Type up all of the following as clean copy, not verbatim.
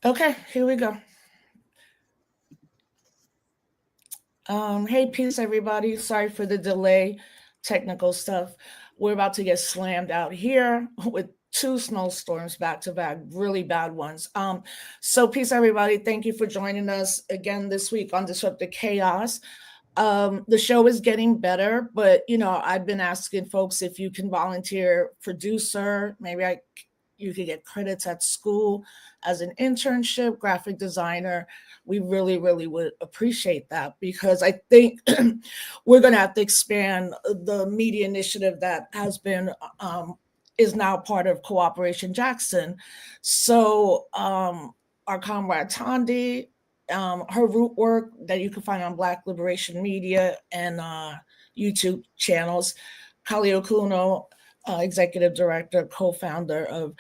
Okay, here we go. Hey, peace, everybody. Sorry for the delay, technical stuff. We're about to get slammed out here with two snowstorms back to back, really bad ones. So peace, everybody. Thank you for joining us again this week on Disrupted Chaos. The show is getting better, but I've been asking folks if you can volunteer producer. Maybe you could get credits at school as an internship, graphic designer. We really, really would appreciate that because I think we're going to have to expand the media initiative that has been is now part of Cooperation Jackson. So our comrade Tandi, her root work that you can find on Black Liberation Media and YouTube channels. Kali Okuno, executive director, co-founder of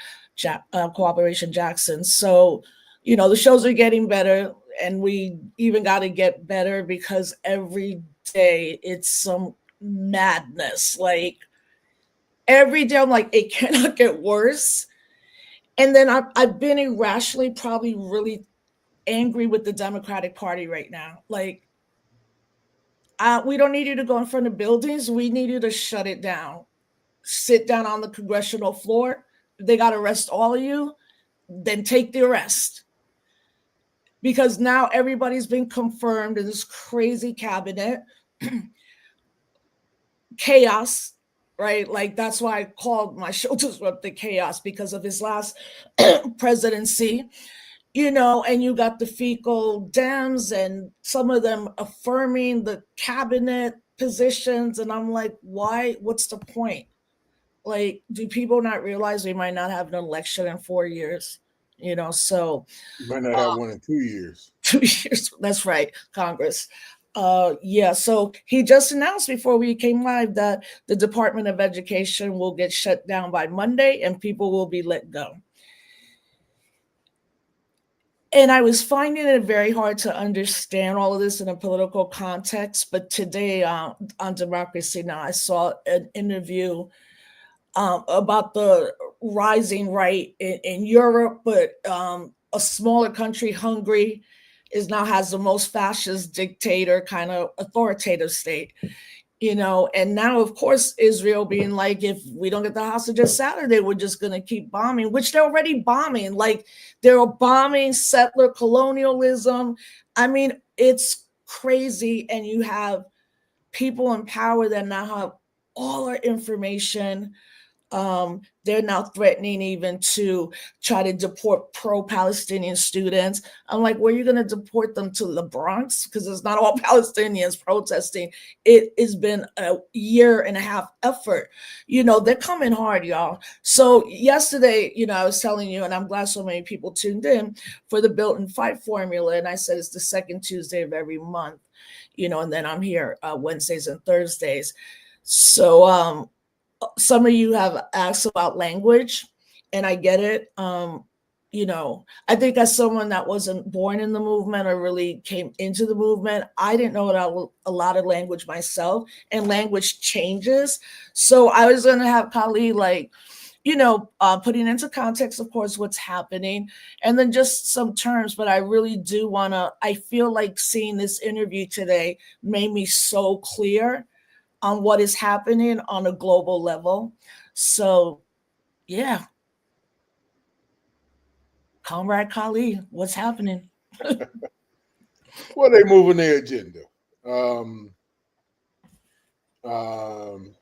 Cooperation Jackson. So, the shows are getting better, and we even got to get better because every day it's some madness. Like every day, I'm like, it cannot get worse. And then I've been irrationally probably really angry with the Democratic Party right now. Like, we don't need you to go in front of buildings. We need you to shut it down. Sit down on the congressional floor. If they got to arrest all of you, then take the arrest. Because now everybody's been confirmed in this crazy cabinet. Chaos, right? Like, that's why I called my show Disrupted Chaos, because of his last presidency. And you got the fecal Dems and some of them affirming the cabinet positions. And I'm like, why? What's the point? Like, do people not realize we might not have an election in 4 years? So You might not have one in 2 years. 2 years. That's right, Congress. Yeah, so he just announced before we came live that the Department of Education will get shut down by Monday and people will be let go. And I was finding it very hard to understand all of this in a political context. But today on Democracy Now, I saw an interview about the rising right in Europe, but a smaller country, Hungary, is now has the most fascist dictator kind of authoritative state. And now, of course, Israel being like, if we don't get the hostages Saturday, we're just going to keep bombing, which they're already bombing. Like, they're bombing settler colonialism. I mean, it's crazy. And you have people in power that now have all our information. They're now threatening even to try to deport pro-Palestinian students. I'm like, where are you going to deport them to the Bronx? Because it's not all Palestinians protesting. It has been a year and a half effort. They're coming hard, y'all. So yesterday, I was telling you, and I'm glad so many people tuned in for the Built and Fight formula. And I said it's the second Tuesday of every month, and then I'm here Wednesdays and Thursdays. So, some of you have asked about language, and I get it. I think as someone that wasn't born in the movement or really came into the movement, I didn't know a lot of language myself, and language changes. So I was going to have Kali putting into context, of course, what's happening, and then just some terms. But I really do want to, I feel like seeing this interview today made me so clear on what is happening on a global level. So, yeah. Comrade Kali, what's happening? Well, they moving their agenda. Um, um,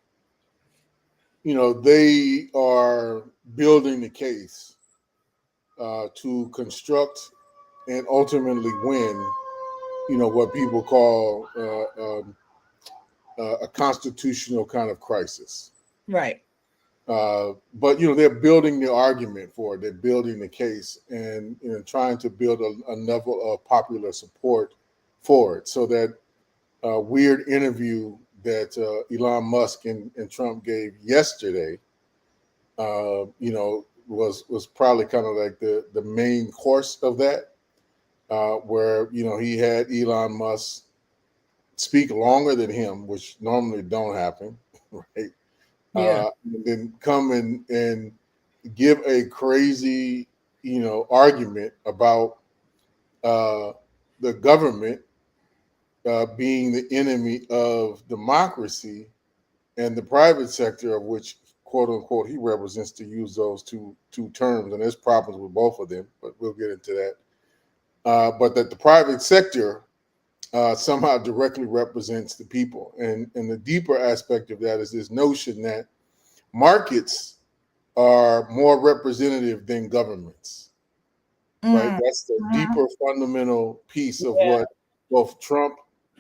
they are building the case to construct and ultimately win, what people call a constitutional kind of crisis. Right. But they're building the argument for it. They're building the case, and trying to build a level of popular support for it. So that weird interview that Elon Musk and Trump gave yesterday, was probably kind of like the main course of that, where he had Elon Musk speak longer than him, which normally don't happen, right? Yeah. And then come and give a crazy, argument about the government being the enemy of democracy and the private sector, of which, quote unquote, he represents, to use those two terms. And there's problems with both of them, but we'll get into that. But that the private sector somehow directly represents the people. And the deeper aspect of that is this notion that markets are more representative than governments, right? That's the deeper fundamental piece of what both Trump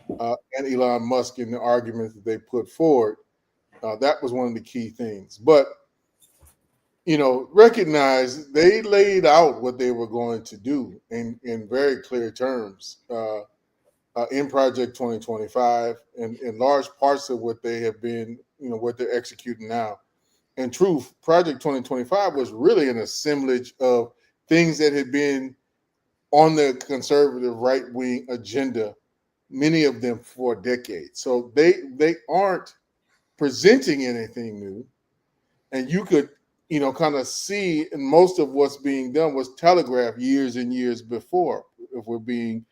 and Elon Musk, in the arguments that they put forward, that was one of the key things. But, recognize they laid out what they were going to do in very clear terms in Project 2025, and in large parts of what they have been, what they're executing now. In truth, Project 2025 was really an assemblage of things that had been on the conservative right-wing agenda, many of them for decades. So they aren't presenting anything new. And you could, kind of see, and most of what's being done was telegraphed years and years before, if we're being,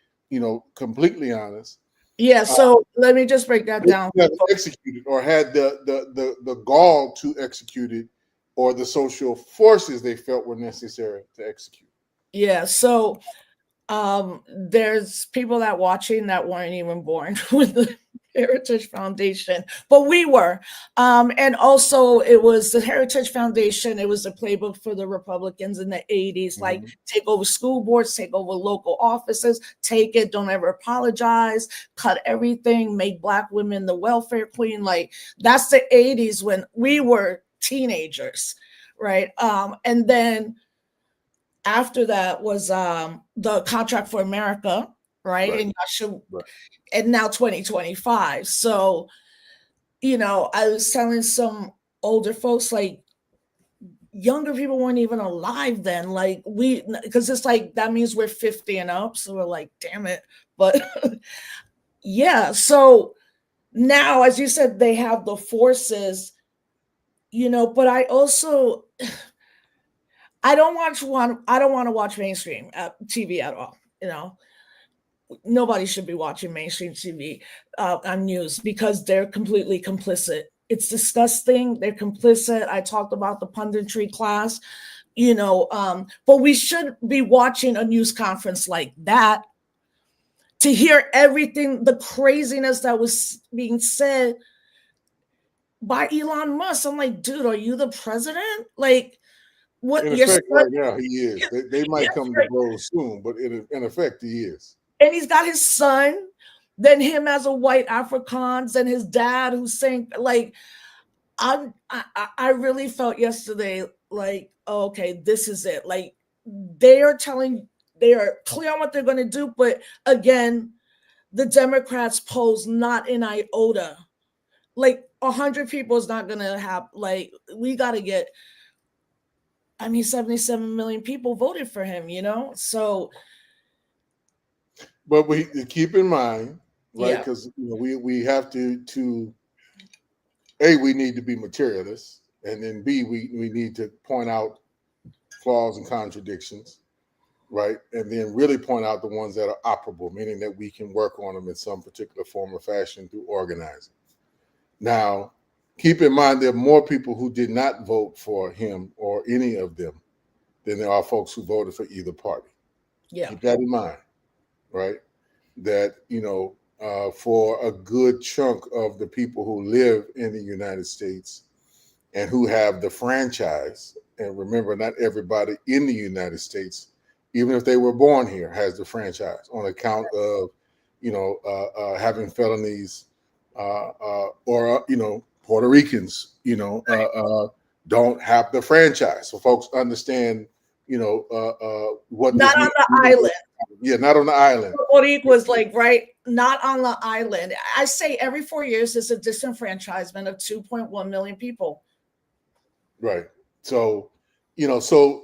completely honest. Yeah, so let me just break that down. Executed, or had the gall to execute it, or the social forces they felt were necessary to execute. Yeah, so there's people that watching that weren't even born with the Heritage Foundation, but we were. And also it was the Heritage Foundation. It was the playbook for the Republicans in the 80s, like take over school boards, take over local offices, take it, don't ever apologize, cut everything, make Black women the welfare queen. Like that's the 80s when we were teenagers, right? And then after that was the Contract for America, right? And now 2025. So, I was telling some older folks, like younger people weren't even alive then. Like because it's like that means we're 50 and up. So we're like, damn it. But yeah, so now, as you said, they have the forces, but I also I don't want to watch mainstream TV at all. Nobody should be watching mainstream TV on news because they're completely complicit. It's disgusting. They're complicit. I talked about the punditry class, but we should be watching a news conference like that to hear everything, the craziness that was being said by Elon Musk. I'm like, dude, are you the president? Like, what? In effect, right now he is. They might come to blows soon, but in effect, he is. And he's got his son, then him as a white Afrikaans, and his dad who's saying, like, I really felt yesterday, like, oh, okay, this is it. Like, they are clear on what they're going to do, but again, the Democrats pose not an iota. Like 100 people is not going to have, like, we got to get, 77 million people voted for him, so. But we keep in mind, right? Because we have to A, we need to be materialists, and then B, we need to point out flaws and contradictions, right? And then really point out the ones that are operable, meaning that we can work on them in some particular form or fashion through organizing. Now, keep in mind there are more people who did not vote for him or any of them than there are folks who voted for either party. Yeah. Keep that in mind, right? That, for a good chunk of the people who live in the United States and who have the franchise, and remember, not everybody in the United States, even if they were born here, has the franchise on account of, having felonies, or Puerto Ricans, don't have the franchise. So folks understand, what not on the island. Yeah, not on the island. Puerto was like, right, not on the island. I say every 4 years there's a disenfranchisement of 2.1 million people. Right. So, so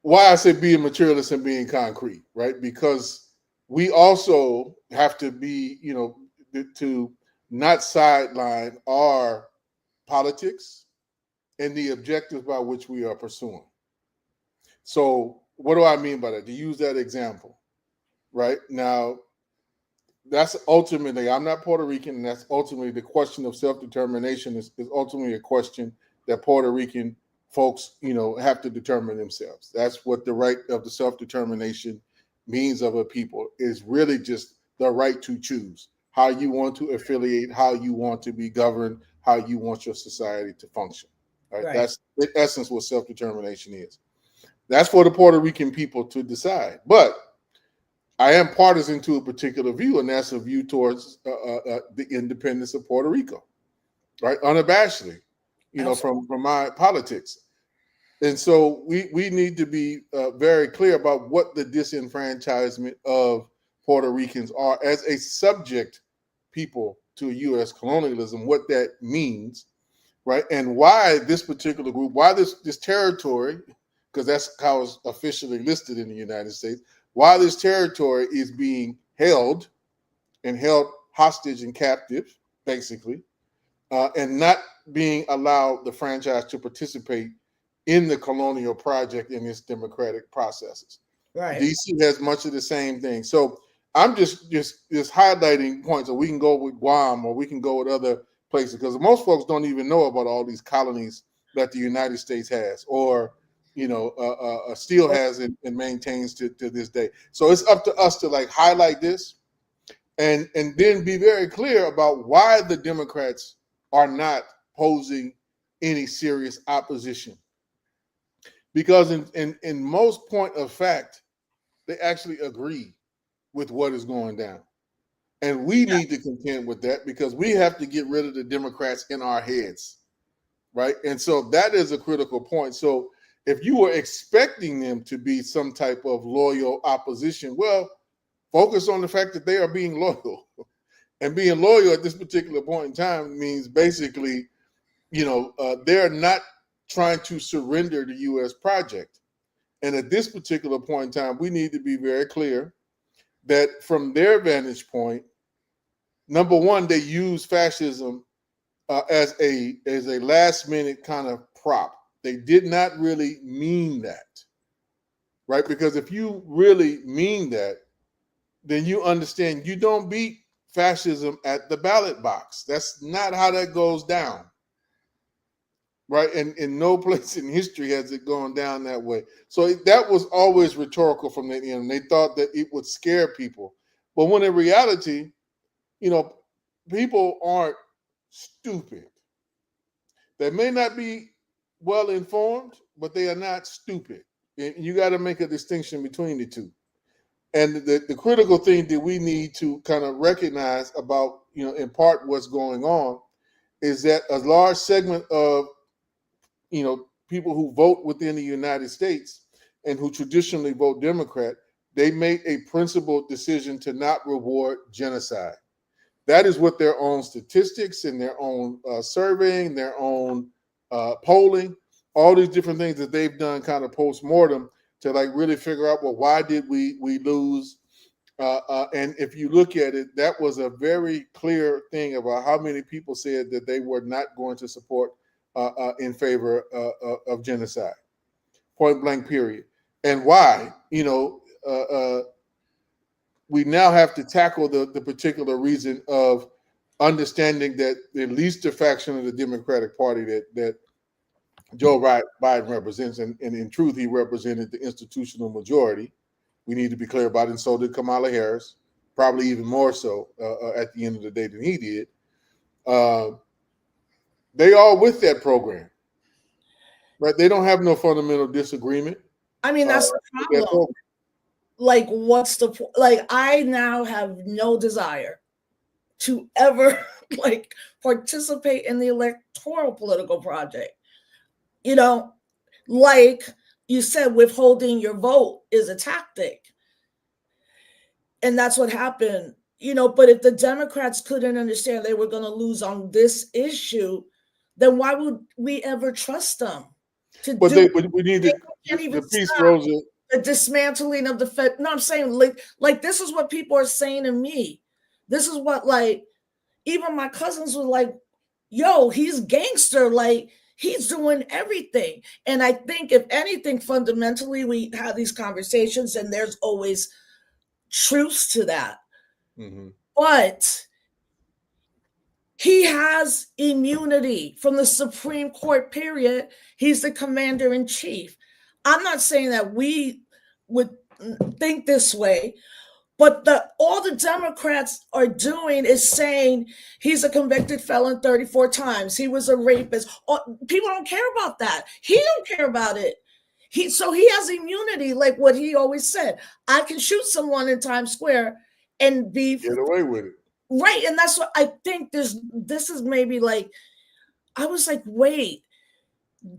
why I say being materialist and being concrete, right? Because we also have to be, to not sideline our politics and the objectives by which we are pursuing. So what do I mean by that? To use that example, right? Now, that's ultimately, I'm not Puerto Rican, and that's ultimately the question of self-determination is ultimately a question that Puerto Rican folks, have to determine themselves. That's what the right of the self-determination means of a people, is really just the right to choose how you want to affiliate, how you want to be governed, how you want your society to function. Right? Right. That's in essence what self-determination is. That's for the Puerto Rican people to decide. But I am partisan to a particular view, and that's a view towards the independence of Puerto Rico, right? Unabashedly, from my politics. And so we need to be very clear about what the disenfranchisement of Puerto Ricans are as a subject people to U.S. colonialism, what that means, right? And why this particular group, why this territory, because that's how it's officially listed in the United States, why this territory is being held hostage and captive, basically, and not being allowed the franchise to participate in the colonial project in its democratic processes. Right. DC has much of the same thing. So I'm just highlighting points, or we can go with Guam, or we can go with other places, because most folks don't even know about all these colonies that the United States has, or still has and maintains to this day. So it's up to us to highlight this, and then be very clear about why the Democrats are not posing any serious opposition. Because in most point of fact, they actually agree with what is going down. And we need to contend with that, because we have to get rid of the Democrats in our heads, right? And so that is a critical point. So if you were expecting them to be some type of loyal opposition, well, focus on the fact that they are being loyal. And being loyal at this particular point in time means basically, they're not trying to surrender the U.S. project. And at this particular point in time, we need to be very clear that from their vantage point, number one, they use fascism as a last minute kind of prop. They did not really mean that, right? Because if you really mean that, then you understand you don't beat fascism at the ballot box. That's not how that goes down, right? And in no place in history has it gone down that way. So that was always rhetorical from the end. They thought that it would scare people. But when in reality, people aren't stupid. They may not be well informed, but they are not stupid. And you got to make a distinction between the two. And the critical thing that we need to kind of recognize about, in part what's going on, is that a large segment of, people who vote within the United States and who traditionally vote Democrat, they made a principled decision to not reward genocide. That is what their own statistics and their own surveying, their own polling, all these different things that they've done kind of post-mortem to really figure out, well, why did we lose? And if you look at it, that was a very clear thing about how many people said that they were not going to support in favor of genocide, point blank, period. And why? We now have to tackle the particular reason of understanding that at least the faction of the Democratic Party that Joe Biden represents, and in truth, he represented the institutional majority. We need to be clear about it, and so did Kamala Harris, probably even more so at the end of the day than he did. They are with that program, right? They don't have no fundamental disagreement. I mean, that's the problem. What's the point? I now have no desire to ever participate in the electoral political project. Like you said, withholding your vote is a tactic. And that's what happened, but if the Democrats couldn't understand they were going to lose on this issue, then why would we ever trust them to but do we need the peace, Rosa. The dismantling of the Fed. No, I'm saying this is what people are saying to me. This is what even my cousins were like, yo, he's gangster. He's doing everything. And I think, if anything, fundamentally, we have these conversations and there's always truths to that. Mm-hmm. But he has immunity from the Supreme Court, period. He's the commander in chief. I'm not saying that we would think this way, but all the Democrats are doing is saying he's a convicted felon 34 times. He was a rapist. People don't care about that. He don't care about it. So he has immunity, like what he always said. I can shoot someone in Times Square and get away with it. Right. And that's what I think this is maybe like, I was like, wait,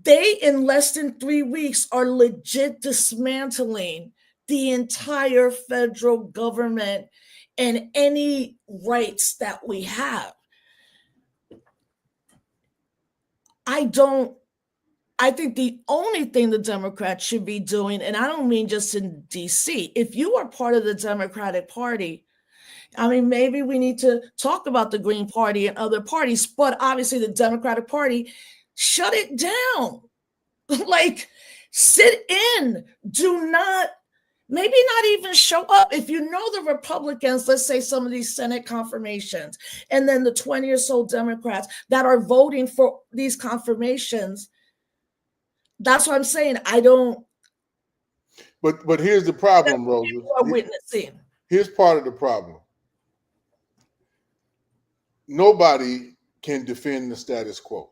they in less than 3 weeks are legit dismantling the entire federal government and any rights that we have. I think the only thing the Democrats should be doing, and I don't mean just in DC, if you are part of the Democratic Party, I mean, maybe we need to talk about the Green Party and other parties, but obviously the Democratic Party, shut it down. Like, sit in. Do not, maybe not even show up. If you know the Republicans, let's say some of these Senate confirmations, and then the 20 or so Democrats that are voting for these confirmations, that's what I'm saying. I don't. But here's the problem, Rosa. People are witnessing. Here's part of the problem. Nobody can defend the status quo.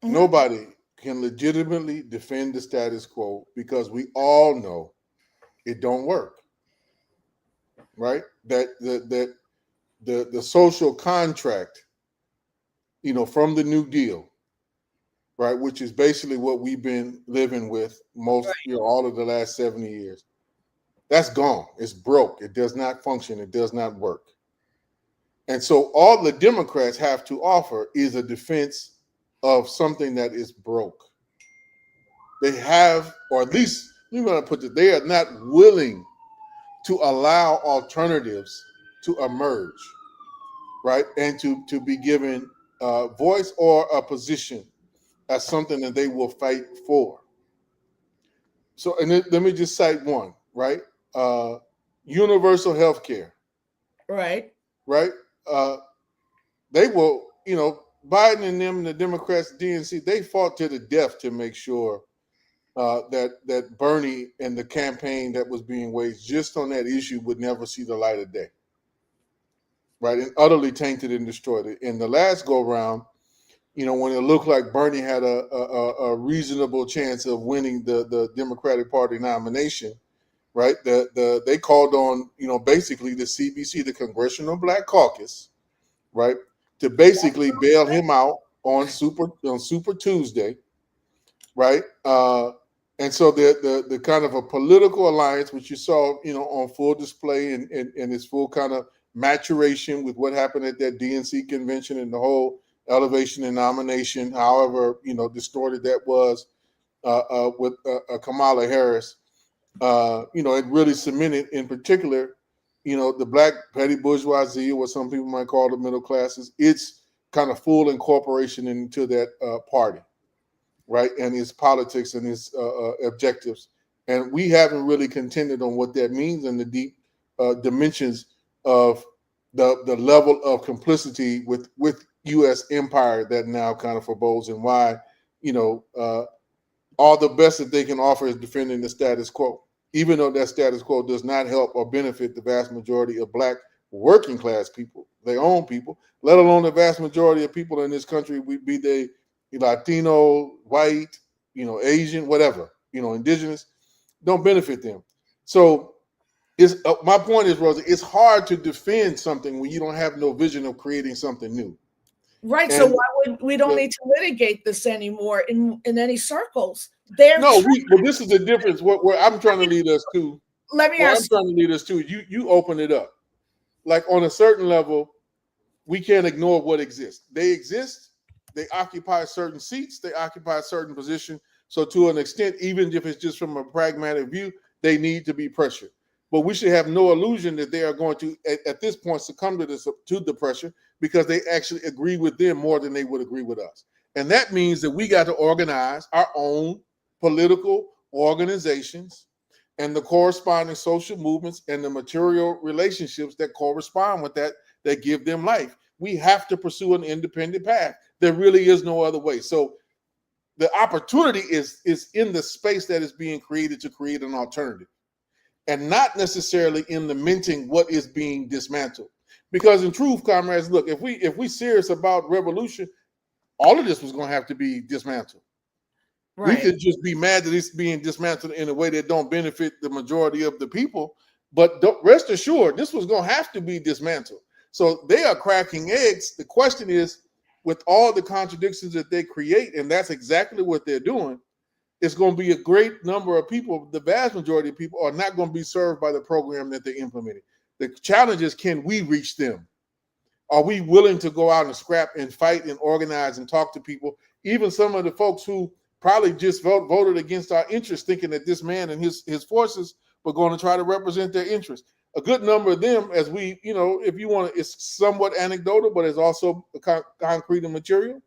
Mm-hmm. Nobody can legitimately defend the status quo because we all know it don't work. Right? That the social contract, from the New Deal, right, which is basically what we've been living with all of the last 70 years. That's gone. It's broke. It does not function. It does not work. And so all the Democrats have to offer is a defense of something that is broke. They have, or at least you're going to put it, they are not willing to allow alternatives to emerge, right? And to be given a voice or a position as something that they will fight for. So, and let me just cite one, right? Universal health care. Right. They will, Biden and them, the Democrats, DNC, they fought to the death to make sure that Bernie and the campaign that was being waged just on that issue would never see the light of day. Right. And utterly tainted and destroyed it. In the last go round, when it looked like Bernie had a reasonable chance of winning the Democratic Party nomination, right? They called on, basically the CBC, the Congressional Black Caucus, right, to basically bail him out on Super Tuesday, right? And so the kind of a political alliance, which you saw, on full display and its full kind of maturation with what happened at that DNC convention and the whole elevation and nomination, however, distorted that was with Kamala Harris. It really cemented, in particular, the black petty bourgeoisie, or what some people might call the middle classes, its kind of full incorporation into that party, right? And its politics and its objectives. And we haven't really contended on what that means and the deep dimensions of the level of complicity with U.S. empire that now kind of forebodes, and why, all the best that they can offer is defending the status quo, even though that status quo does not help or benefit the vast majority of black working class people, their own people, let alone the vast majority of people in this country, be they Latino, white, Asian, whatever, indigenous, don't benefit them. So my point is, Rosa, it's hard to defend something when you don't have no vision of creating something new. Right. So why would we don't need to litigate this anymore in any circles? Well, this is the difference. Where I'm trying to lead us to. Let me ask. I'm trying to lead us to. You open it up. Like, on a certain level, we can't ignore what exists. They exist. They occupy certain seats. They occupy a certain position. So to an extent, even if it's just from a pragmatic view, they need to be pressured. But we should have no illusion that they are going to, at this point, succumb to the pressure, because they actually agree with them more than they would agree with us. And that means that we got to organize our own political organizations and the corresponding social movements and the material relationships that correspond with that, that give them life. We have to pursue an independent path. There really is no other way. So the opportunity is in the space that is being created to create an alternative, and not necessarily in the minting what is being dismantled. Because in truth, comrades, look, if we serious about revolution, all of this was going to have to be dismantled. Right. We could just be mad that it's being dismantled in a way that don't benefit the majority of the people, but rest assured, this was going to have to be dismantled. So they are cracking eggs. The question is, with all the contradictions that they create, and that's exactly what they're doing, it's going to be a great number of people. The vast majority of people are not going to be served by the program that they're implementing. The challenge is, can we reach them? Are we willing to go out and scrap and fight and organize and talk to people? Even some of the folks who probably just voted against our interests, thinking that this man and his forces were going to try to represent their interests. A good number of them, as we, if you want to, it's somewhat anecdotal, but it's also concrete and material.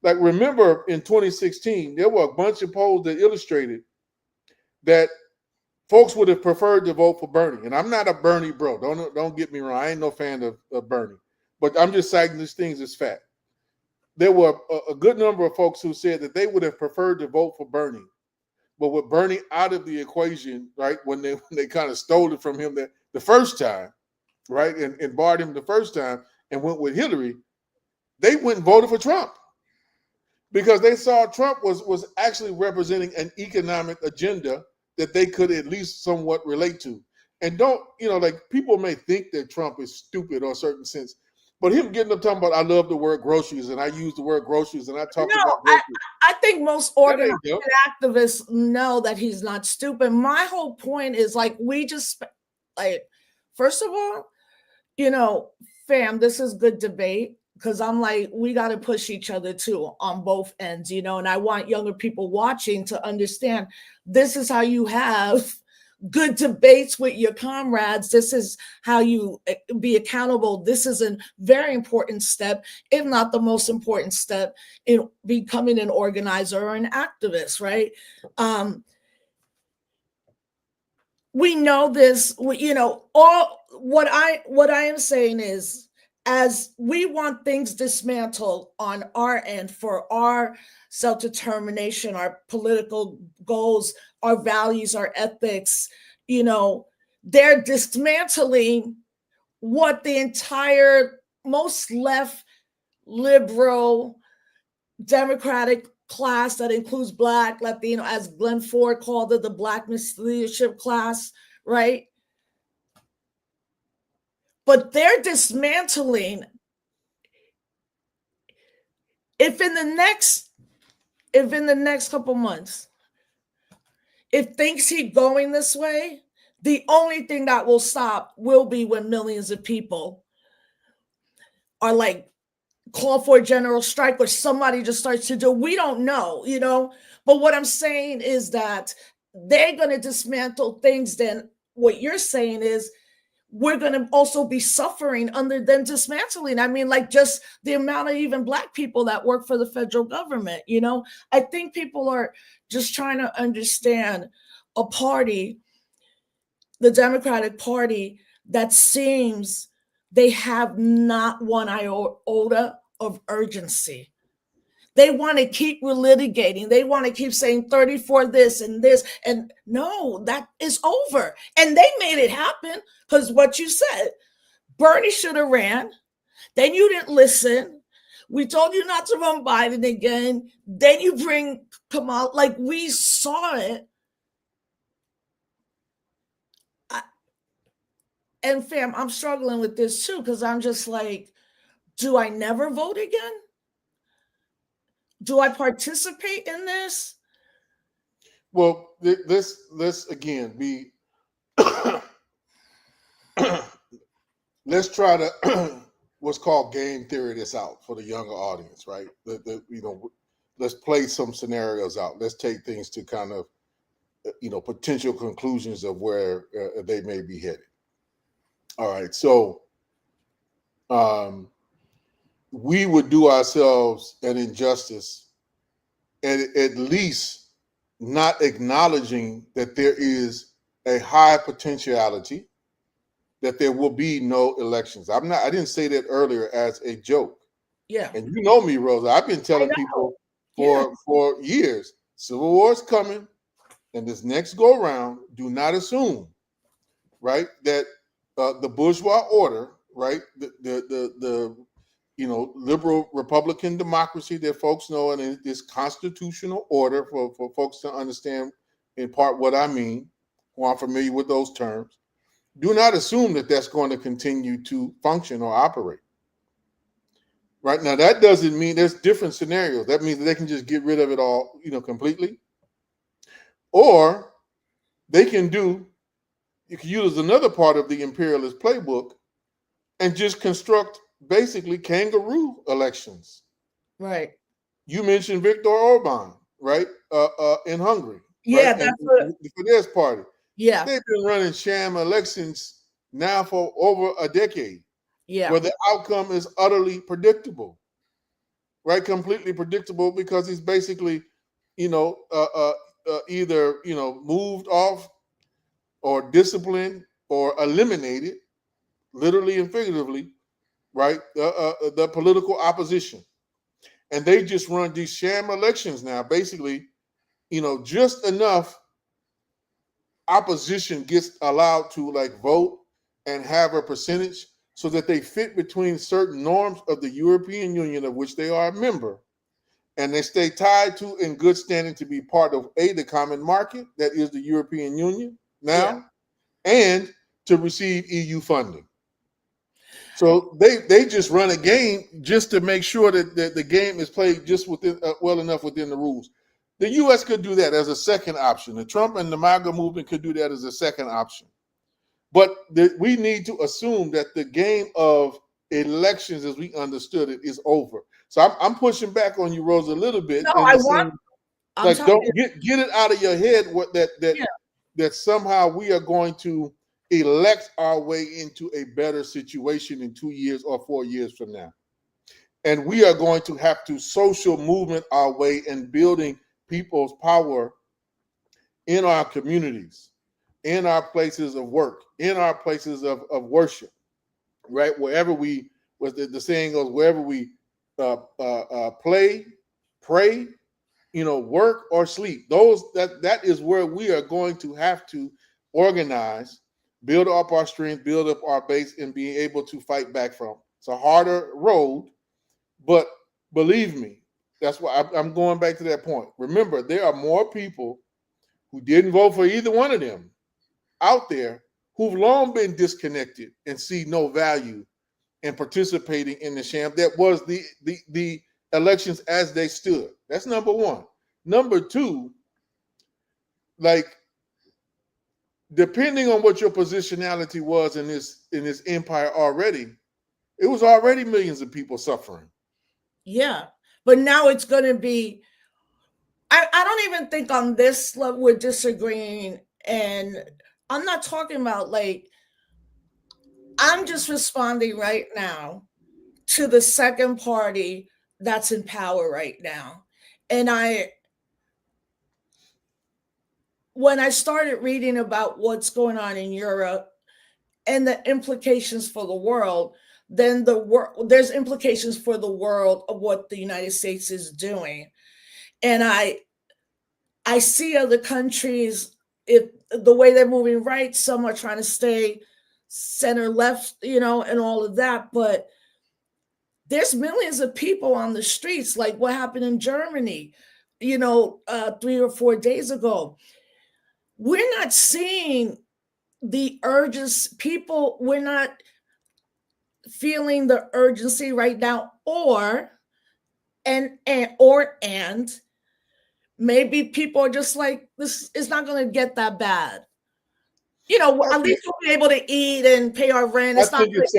Like, remember in 2016, there were a bunch of polls that illustrated that folks would have preferred to vote for Bernie. And I'm not a Bernie bro. Don't get me wrong. I ain't no fan of Bernie. But I'm just citing these things as fact. There were a good number of folks who said that they would have preferred to vote for Bernie. But with Bernie out of the equation, right, when they kind of stole it from him the first time, right, and barred him the first time and went with Hillary, they went and voted for Trump because they saw Trump was actually representing an economic agenda that they could at least somewhat relate to. And don't, like, people may think that Trump is stupid or a certain sense, but him getting up talking about, I love the word groceries, and I use the word groceries, and I talk about groceries. I think most organized activists know that he's not stupid. My whole point is, like, first of all, fam, this is good debate, because I'm like, we got to push each other too on both ends, and I want younger people watching to understand this is how you have good debates with your comrades. This is how you be accountable. This is a very important step, if not the most important step, in becoming an organizer or an activist, right? We know this, all what I am saying is, as we want things dismantled on our end for our self-determination, our political goals, our values, our ethics, they're dismantling what the entire most left, liberal, democratic class that includes Black, Latino, as Glenn Ford called it, the Black leadership class, right? But they're dismantling. If in the next couple months, if things keep going this way, the only thing that will stop will be when millions of people are like, call for a general strike, or somebody just starts to do. We don't know, But what I'm saying is that they're going to dismantle things. Then what you're saying is, we're going to also be suffering under them dismantling. I mean, like, just the amount of even Black people that work for the federal government, I think people are just trying to understand a party, the Democratic Party, that seems they have not one iota of urgency. They want to keep relitigating. They want to keep saying 34 this and this. And no, that is over. And they made it happen, because what you said, Bernie should have ran. Then you didn't listen. We told you not to run Biden again. Then you bring Kamala. Like, we saw it. And fam, I'm struggling with this too, because I'm just like, do I never vote again? Do I participate in this? Well, let's again be. Let's try to what's called game theory this out for the younger audience, right? Let's play some scenarios out. Let's take things to kind of potential conclusions of where they may be headed. All right, so we would do ourselves an injustice and at least not acknowledging that there is a high potentiality that there will be no elections. I didn't say that earlier as a joke. Yeah. And you know me, Rosa. I've been I telling know. people Yeah. for years, Civil War is coming, and this next go around, do not assume, right, that the bourgeois order, right, the liberal Republican democracy that folks know, and this constitutional order for folks to understand in part what I mean, who are familiar with those terms. Do not assume that that's going to continue to function or operate. Right now, that doesn't mean there's different scenarios. That means that they can just get rid of it all, completely, or they can you can use another part of the imperialist playbook and just construct basically kangaroo elections. Right. You mentioned Viktor Orban, right, in Hungary, right, Yeah, and that's what. the Fidesz party. Yeah. They've been running sham elections now for over a decade, Yeah. where the outcome is utterly predictable, right? Completely predictable because he's basically, either moved off or disciplined or eliminated, literally and figuratively, right? The political opposition, and they just run these sham elections now. Basically, just enough opposition gets allowed to like vote and have a percentage so that they fit between certain norms of the European Union, of which they are a member, and they stay tied to in good standing to be part of the common market that is the European Union now, and to receive EU funding. So they just run a game just to make sure that the game is played just within well enough within the rules. The U.S. could do that as a second option. The Trump and the MAGA movement could do that as a second option. But we need to assume that the game of elections, as we understood it, is over. So I'm pushing back on you, Rosa, a little bit, No, in I the want. sense, I'm like, telling don't you. get it out of your head what Yeah. that somehow we are going to elect our way into a better situation in 2 years or 4 years from now. And we are going to have to social movement our way in building people's power in our communities, in our places of work, in our places of worship, right? Wherever we, what the saying goes, wherever we play, pray, work or sleep. That is where we are going to have to organize, build up our strength, build up our base, and be able to fight back from. It's a harder road, but believe me, that's why I'm going back to that point. Remember, there are more people who didn't vote for either one of them out there who've long been disconnected and see no value in participating in the sham that was the elections as they stood. That's number one. Number two, like, depending on what your positionality was in this empire already, it was already millions of people suffering. Yeah. But now it's going to be. I don't even think on this level we're disagreeing, and I'm not talking about like. I'm just responding right now to the second party that's in power right now. And when I started reading about what's going on in Europe and the implications for the world, then there's implications for the world of what the United States is doing. And I see other countries, if the way they're moving right, some are trying to stay center left, and all of that, but there's millions of people on the streets, like what happened in Germany, 3 or 4 days ago. We're not seeing the urgency. People, we're not feeling the urgency right now, and maybe people are just like, this is not going to get that bad. At least we'll be able to eat and pay our rent. I think it's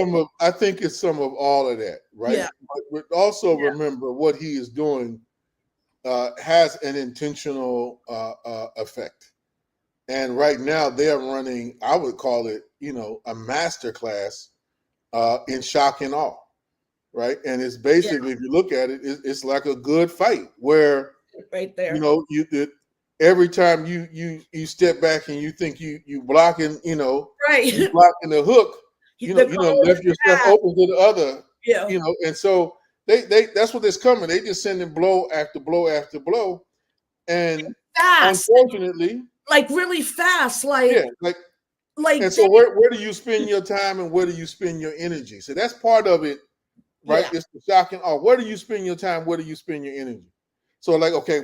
some of all of that, right? Yeah. But also remember what he is doing has an intentional effect. And right now they are running, I would call it, a master class in shock and awe. right? And it's basically, if you look at it, it's like a good fight where right there. you every time you step back and you think you blocking, Right. you blocking the hook, left yourself open to the other, Yeah. and so they that's what is coming. They just sending blow after blow after blow, and fast, unfortunately, like really fast, like yeah, like. And so where do you spend your time and where do you spend your energy? So that's part of it, right? Yeah. It's the shocking. Oh, where do you spend your time? Where do you spend your energy? So like, okay,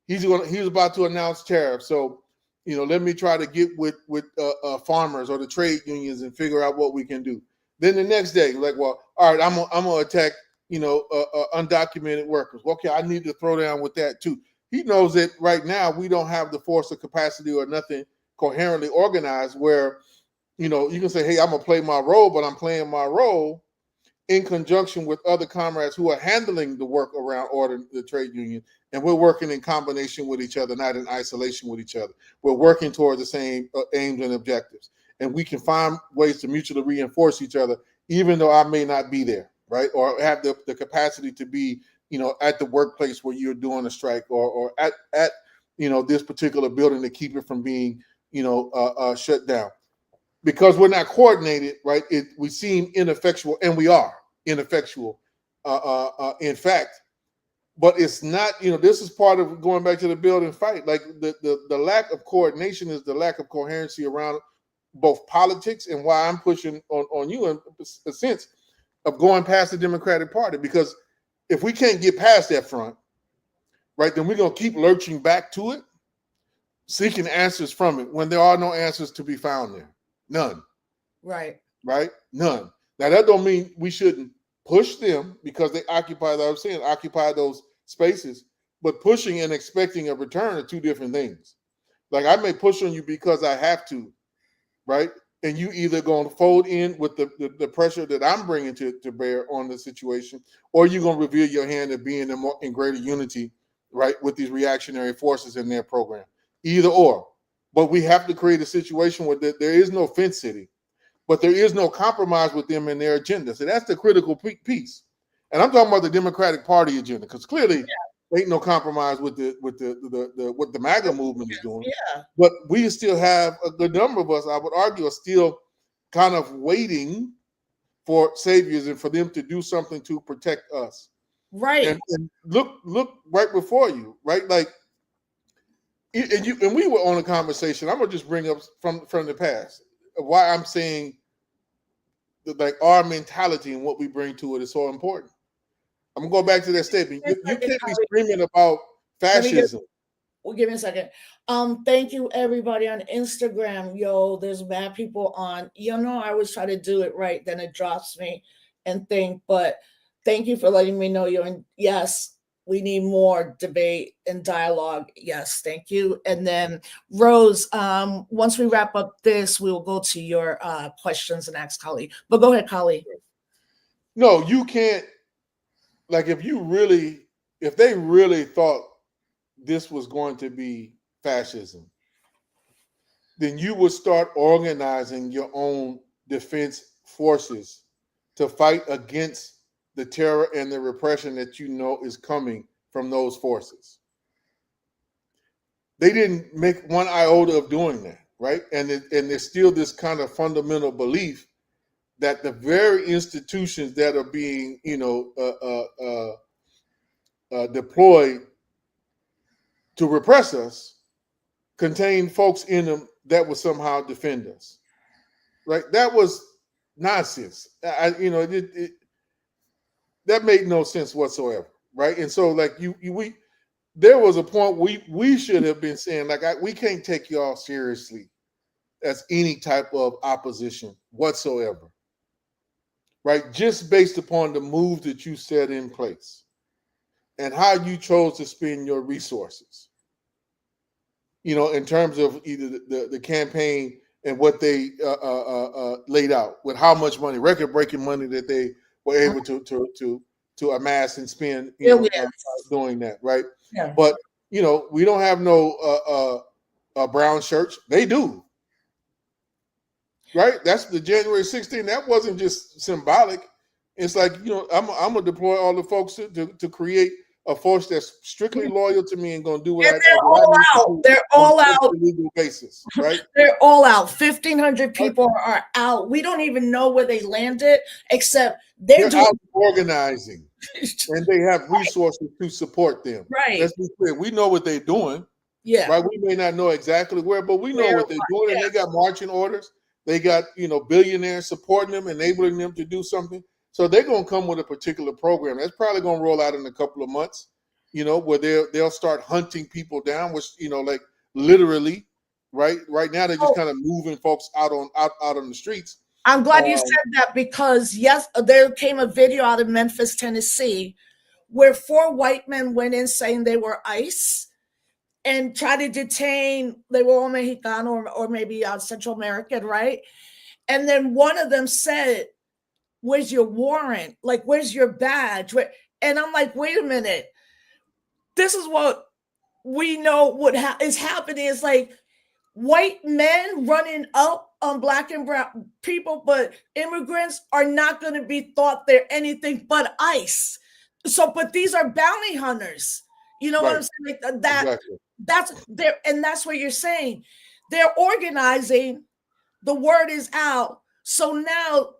he's about to announce tariffs. So let me try to get with farmers or the trade unions and figure out what we can do. Then the next day, like, well, all right, I'm gonna attack undocumented workers. Okay, I need to throw down with that too. He knows that right now we don't have the force or capacity or nothing coherently organized where you can say, hey, I'm gonna play my role, but I'm playing my role in conjunction with other comrades who are handling the work around the trade union, and we're working in combination with each other, not in isolation with each other. We're working towards the same aims and objectives, and we can find ways to mutually reinforce each other, even though I may not be there, right, or have the capacity to be, at the workplace where you're doing a strike, or at this particular building to keep it from being, shut down. Because we're not coordinated, right? We seem ineffectual, and we are ineffectual, in fact. But it's not, this is part of going back to the build and fight. Like the lack of coordination is the lack of coherency around both politics, and why I'm pushing on you in a sense of going past the Democratic Party. Because if we can't get past that front, right, then we're going to keep lurching back to it, seeking answers from it when there are no answers to be found there. None. Right. None. Now that don't mean we shouldn't push them because they occupy those spaces, but pushing and expecting a return are two different things. Like I may push on you because I have to, right? And you either going to fold in with the pressure that I'm bringing to bear on the situation, or you're going to reveal your hand of being in greater unity, right, with these reactionary forces in their program. Either or. But we have to create a situation where there is no fence city, but there is no compromise with them and their agenda. So that's the critical piece. And I'm talking about the Democratic Party agenda, because clearly ain't no compromise with what the MAGA movement is doing. Yeah. But we still have a good number of us, I would argue, are still kind of waiting for saviors and for them to do something to protect us. Right. And look right before you, right? Like, and we were on a conversation. I'm gonna just bring up from the past why I'm saying that, like, our mentality and what we bring to it is so important. I'm gonna go back to that statement. You can't be screaming about fascism. Well, give me a second. Thank you everybody on Instagram. Yo, there's bad people on. I always try to do it right, then it drops me and think. But thank you for letting me know you're in. Yes, we need more debate and dialogue. Yes, thank you. And then Rose, once we wrap up this, we will go to your questions and ask Kali. But go ahead, Kali. No, you can't. Like, if they really thought this was going to be fascism, then you would start organizing your own defense forces to fight against the terror and the repression that is coming from those forces. They didn't make one iota of doing that, right? And there's still this kind of fundamental belief that the very institutions that are being, deployed to repress us contain folks in them that will somehow defend us, right? That was nonsense. That made no sense whatsoever, right? And so, like, there was a point we should have been saying, like, we can't take y'all seriously as any type of opposition whatsoever, right? Just based upon the move that you set in place and how you chose to spend your resources, in terms of either the campaign and what they laid out with how much money, record-breaking money that they were able to amass and spend, doing that, right? Yeah. But we don't have no brown shirts. They do, right? That's the January 16th. That wasn't just symbolic. It's like, I'm gonna deploy all the folks to create a force that's strictly loyal to me and gonna do what And I they're what I all need to out. do They're on all a out. legal basis, right? They're all out. 1,500 Right? people are out. We don't even know where they landed, except they're They're doing out organizing, and they have resources to support them. right. Let's be clear. We know what they're doing, Yeah. right? We may not know exactly where, but we know Where, what they're doing, and yeah. they got marching orders. They got billionaires supporting them, enabling them to do something. So they're gonna come with a particular program. That's probably gonna roll out in a couple of months. Where they'll start hunting people down, which like literally, right? Right now they're just Oh, kind of moving folks out on the streets. I'm glad you said that because yes, there came a video out of Memphis, Tennessee, where 4 white men went in saying they were ICE and tried to detain. They were all Mexicano or maybe Central American, right? And then one of them said, "Where's your warrant? Like, where's your badge?" And I'm like, "Wait a minute. This is what we know what is happening. Is like white men running up on black and brown people, but immigrants are not going to be thought they're anything but ICE. So, but these are bounty hunters. You know what I'm saying? Like Exactly. that's there, and that's what you're saying. They're organizing. The word is out. So now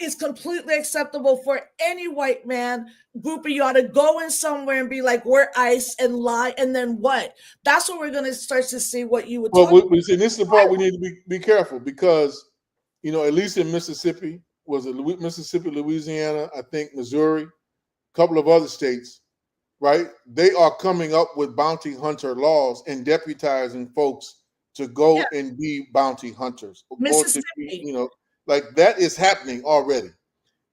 it's completely acceptable for any white man group of y'all to go in somewhere and be like, we're ICE and lie. And then what? That's what we're going to start to see what you would Well, talk we see, this is the part we need to be careful because, at least in Mississippi, was it Mississippi, Louisiana, I think Missouri, a couple of other states, right? They are coming up with bounty hunter laws and deputizing folks to go and be bounty hunters. Or to be, like that is happening already.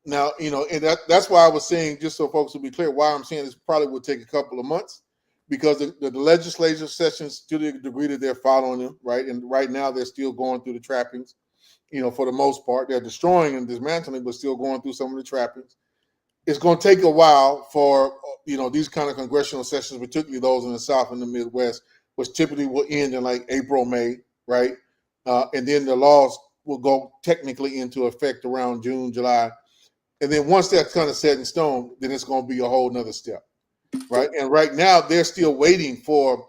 Now, and that's why I was saying, just so folks will be clear, why I'm saying this probably will take a couple of months because the legislative sessions, to the degree that they're following them, right? And right now they're still going through the trappings, for the most part. They're destroying and dismantling, but still going through some of the trappings. It's going to take a while for, these kind of congressional sessions, particularly those in the South and the Midwest, which typically will end in like April, May, right? And then the laws will go technically into effect around June, July. And then once that's kind of set in stone, then it's going to be a whole nother step, right? And right now they're still waiting for,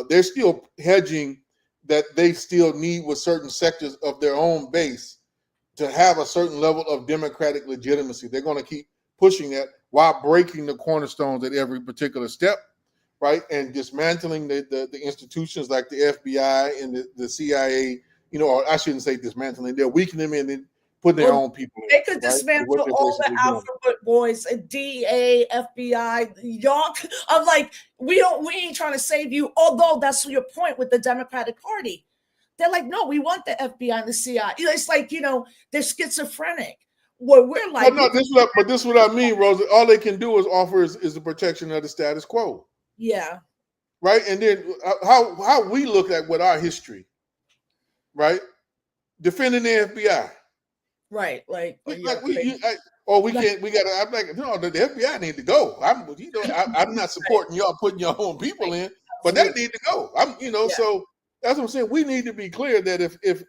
they're still hedging that they still need with certain sectors of their own base to have a certain level of democratic legitimacy. They're going to keep pushing that while breaking the cornerstones at every particular step, right? And dismantling the institutions like the FBI and the CIA, or I shouldn't say dismantling, they're weakening them and then putting their own people in. They could dismantle all the alphabet boys, DEA, FBI, y'all. I'm like, we ain't trying to save you. Although that's your point with the Democratic Party. They're like, no, we want the FBI and the CIA. It's like, they're schizophrenic. Where we're like, no, this is what I mean, Rosa. All they can do is offer is the protection of the status quo. Yeah. Right. And then how we look at with our history, right? Defending the FBI. Right. Like we can't. We got to. I'm like, no, the FBI need to go. I'm not supporting y'all putting your own people in, but they need to go. So that's what I'm saying. We need to be clear that if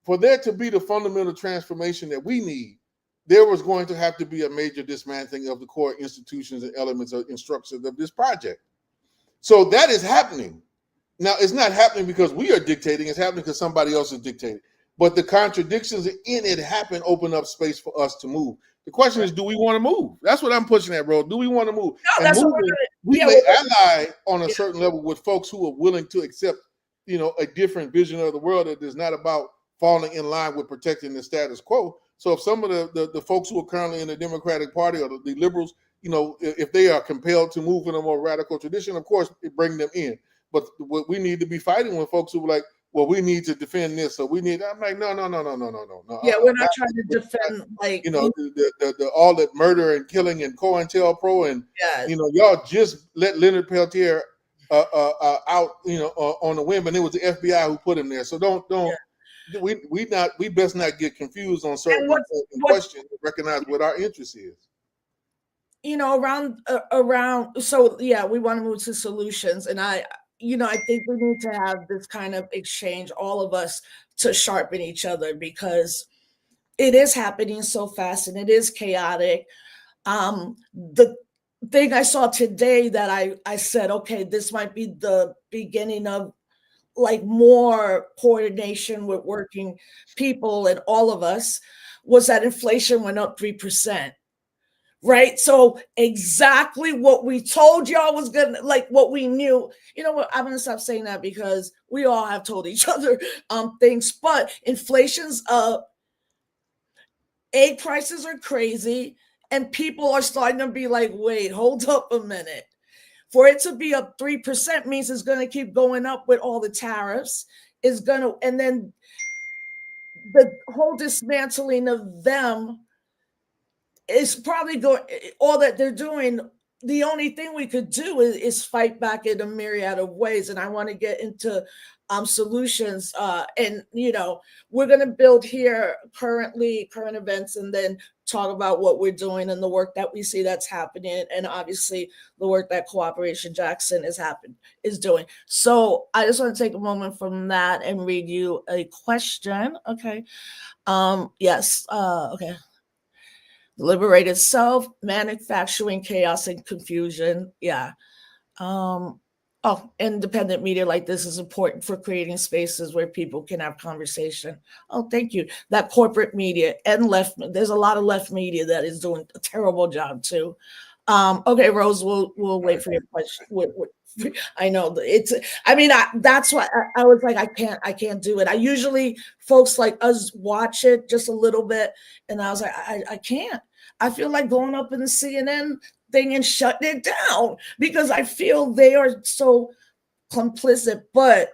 for there to be the fundamental transformation that we need, there was going to have to be a major dismantling of the core institutions and elements and structures of this project. So that is happening. Now, it's not happening because we are dictating. It's happening because somebody else is dictating. But the contradictions in it open up space for us to move. The question is, do we want to move? That's what I'm pushing at, bro. Do we want to move? No, and moving, we may ally on a certain level with folks who are willing to accept, a different vision of the world that is not about falling in line with protecting the status quo. So if some of the folks who are currently in the Democratic Party or the liberals, if they are compelled to move in a more radical tradition, of course, bring them in. But what we need to be fighting with folks who are like, well, we need to defend this, so we need. I'm like, no. Yeah, we're not trying to defend the all that murder and killing and COINTELPRO and y'all just let Leonard Peltier out on the whim, and it was the FBI who put him there. So don't. Yeah. We best not get confused on certain questions. Recognize what our interest is. Around. So yeah, we want to move to solutions, and I think we need to have this kind of exchange, all of us, to sharpen each other, because it is happening so fast and it is chaotic. The thing I saw today that I said, okay, this might be the beginning of like more coordination with working people and all of us, was that inflation went up 3%. Right. So exactly what we told y'all was gonna, like what we knew. You know what? I'm gonna stop saying that because we all have told each other things, but inflation's up, egg prices are crazy, and people are starting to be like, wait, hold up a minute. For it to be up 3% means it's gonna keep going up with all the tariffs. Is gonna, and then the whole dismantling of them is probably going, all that they're doing. The only thing we could do is fight back in a myriad of ways. And I want to get into solutions. And, you know, we're going to build here currently current events and then talk about what we're doing and the work that we see that's happening. And obviously the work that Cooperation Jackson is doing. So I just want to take a moment from that and read you a question. Okay. Yes. Okay. Liberated self, manufacturing chaos and confusion. Yeah. Independent media like this is important for creating spaces where people can have conversation. Oh, thank you. That corporate media and left, there's a lot of left media that is doing a terrible job too. Okay, Rose, we'll wait for your question. I know it's, I mean, that's why I was like, I can't do it. I usually, folks like us watch it just a little bit. And I was like, I can't. I feel like going up in the CNN thing and shutting it down because I feel they are so complicit. But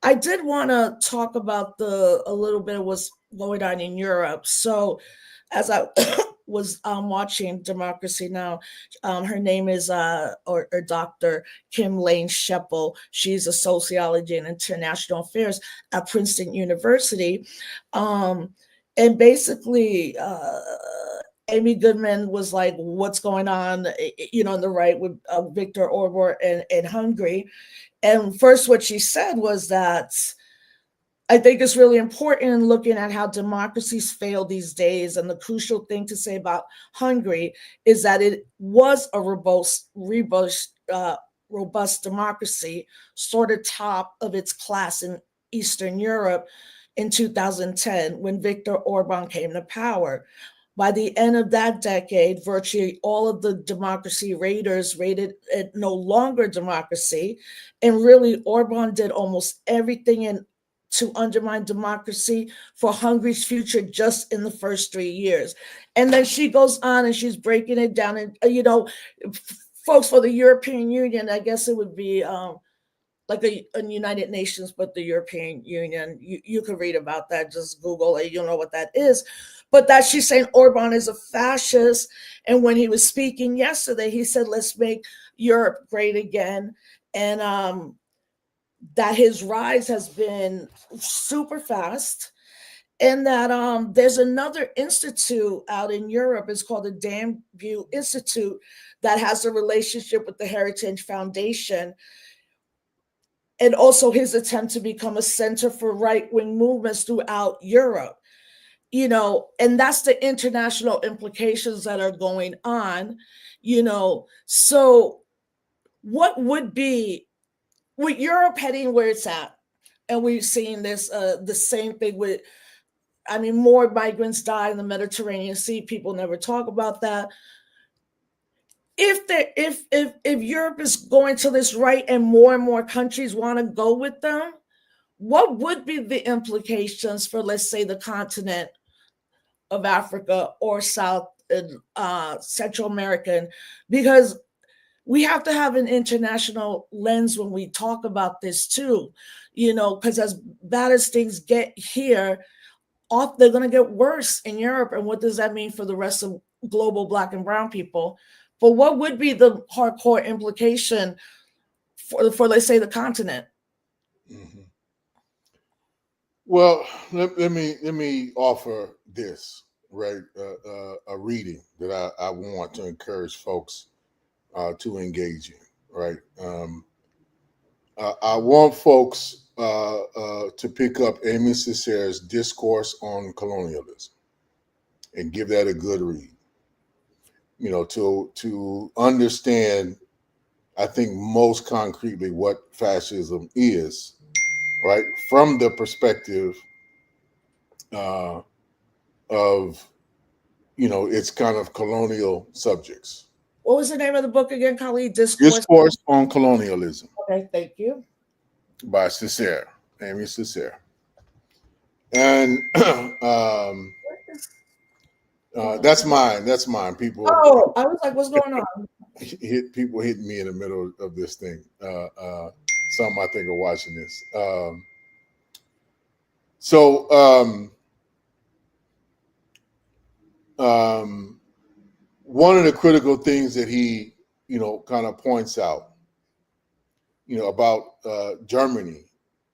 I did want to talk about a little bit of what's going on in Europe. So as I was watching Democracy Now, her name is or Dr. Kim Lane Sheppel. She's a sociology and international affairs at Princeton University. And basically, Amy Goodman was like, what's going on, you know, on the right with Viktor Orban and Hungary. And first, what she said was that I think it's really important in looking at how democracies fail these days. And the crucial thing to say about Hungary is that it was a robust democracy, sort of top of its class in Eastern Europe in 2010 when Viktor Orban came to power. By the end of that decade, virtually all of the democracy raters rated it no longer democracy. And really, Orban did almost everything to undermine democracy for Hungary's future just in the first 3 years. And then she goes on and she's breaking it down. And, you know, folks, for the European Union, I guess it would be like a United Nations, but the European Union, you can read about that, just Google it, you'll know what that is. But that she's saying Orban is a fascist. And when he was speaking yesterday, he said, let's make Europe great again. And that his rise has been super fast. And that there's another institute out in Europe, it's called the Danview Institute, that has a relationship with the Heritage Foundation. And also his attempt to become a center for right-wing movements throughout Europe. You know, and that's the international implications that are going on, you know. So what would be, with Europe heading where it's at, and we've seen this, the same thing with, I mean, more migrants die in the Mediterranean Sea. People never talk about that. If Europe is going to this right and more countries want to go with them, what would be the implications for, let's say, the continent of Africa or South Central American? Because we have to have an international lens when we talk about this too, you know, because as bad as things get here, they're going to get worse in Europe. And what does that mean for the rest of global Black and brown people? But what would be the hardcore implication for let's say, the continent? Mm-hmm. Well, let me offer this, right? A reading that I want to encourage folks to engage in, right? I want folks to pick up Amy Cesaire's Discourse on Colonialism, and give that a good read. You know, to understand, I think most concretely what fascism is, right, from the perspective of, you know, its kind of colonial subjects. What was the name of the book again, Khalid? Discourse. Discourse on Colonialism Okay, thank you. by Césaire, Amy Césaire. And that's mine. That's mine. People. Oh, I was like, what's going on? People hitting me in the middle of this thing. Some I think are watching this. One of the critical things that he, you know, kind of points out, you know, about Germany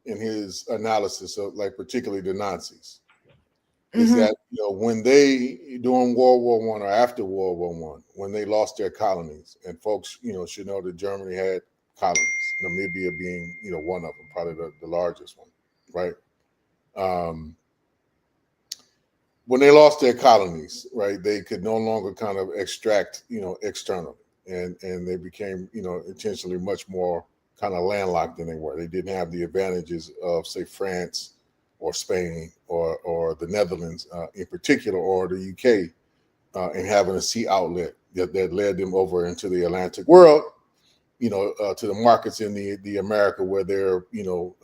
in his analysis of, like, particularly the Nazis, is that, you know, when they, during World War I or after World War I, when they lost their colonies, and folks, you know, should know that Germany had colonies, Namibia being, you know, one of them, probably the largest one, right? When they lost their colonies, right, they could no longer kind of extract, you know, externally, and they became, you know, intentionally much more kind of landlocked than they were. They didn't have the advantages of, say, France or Spain or the Netherlands in particular, or the UK, in having a sea outlet that led them over into the Atlantic world, you know, to the markets in the America where their, you know,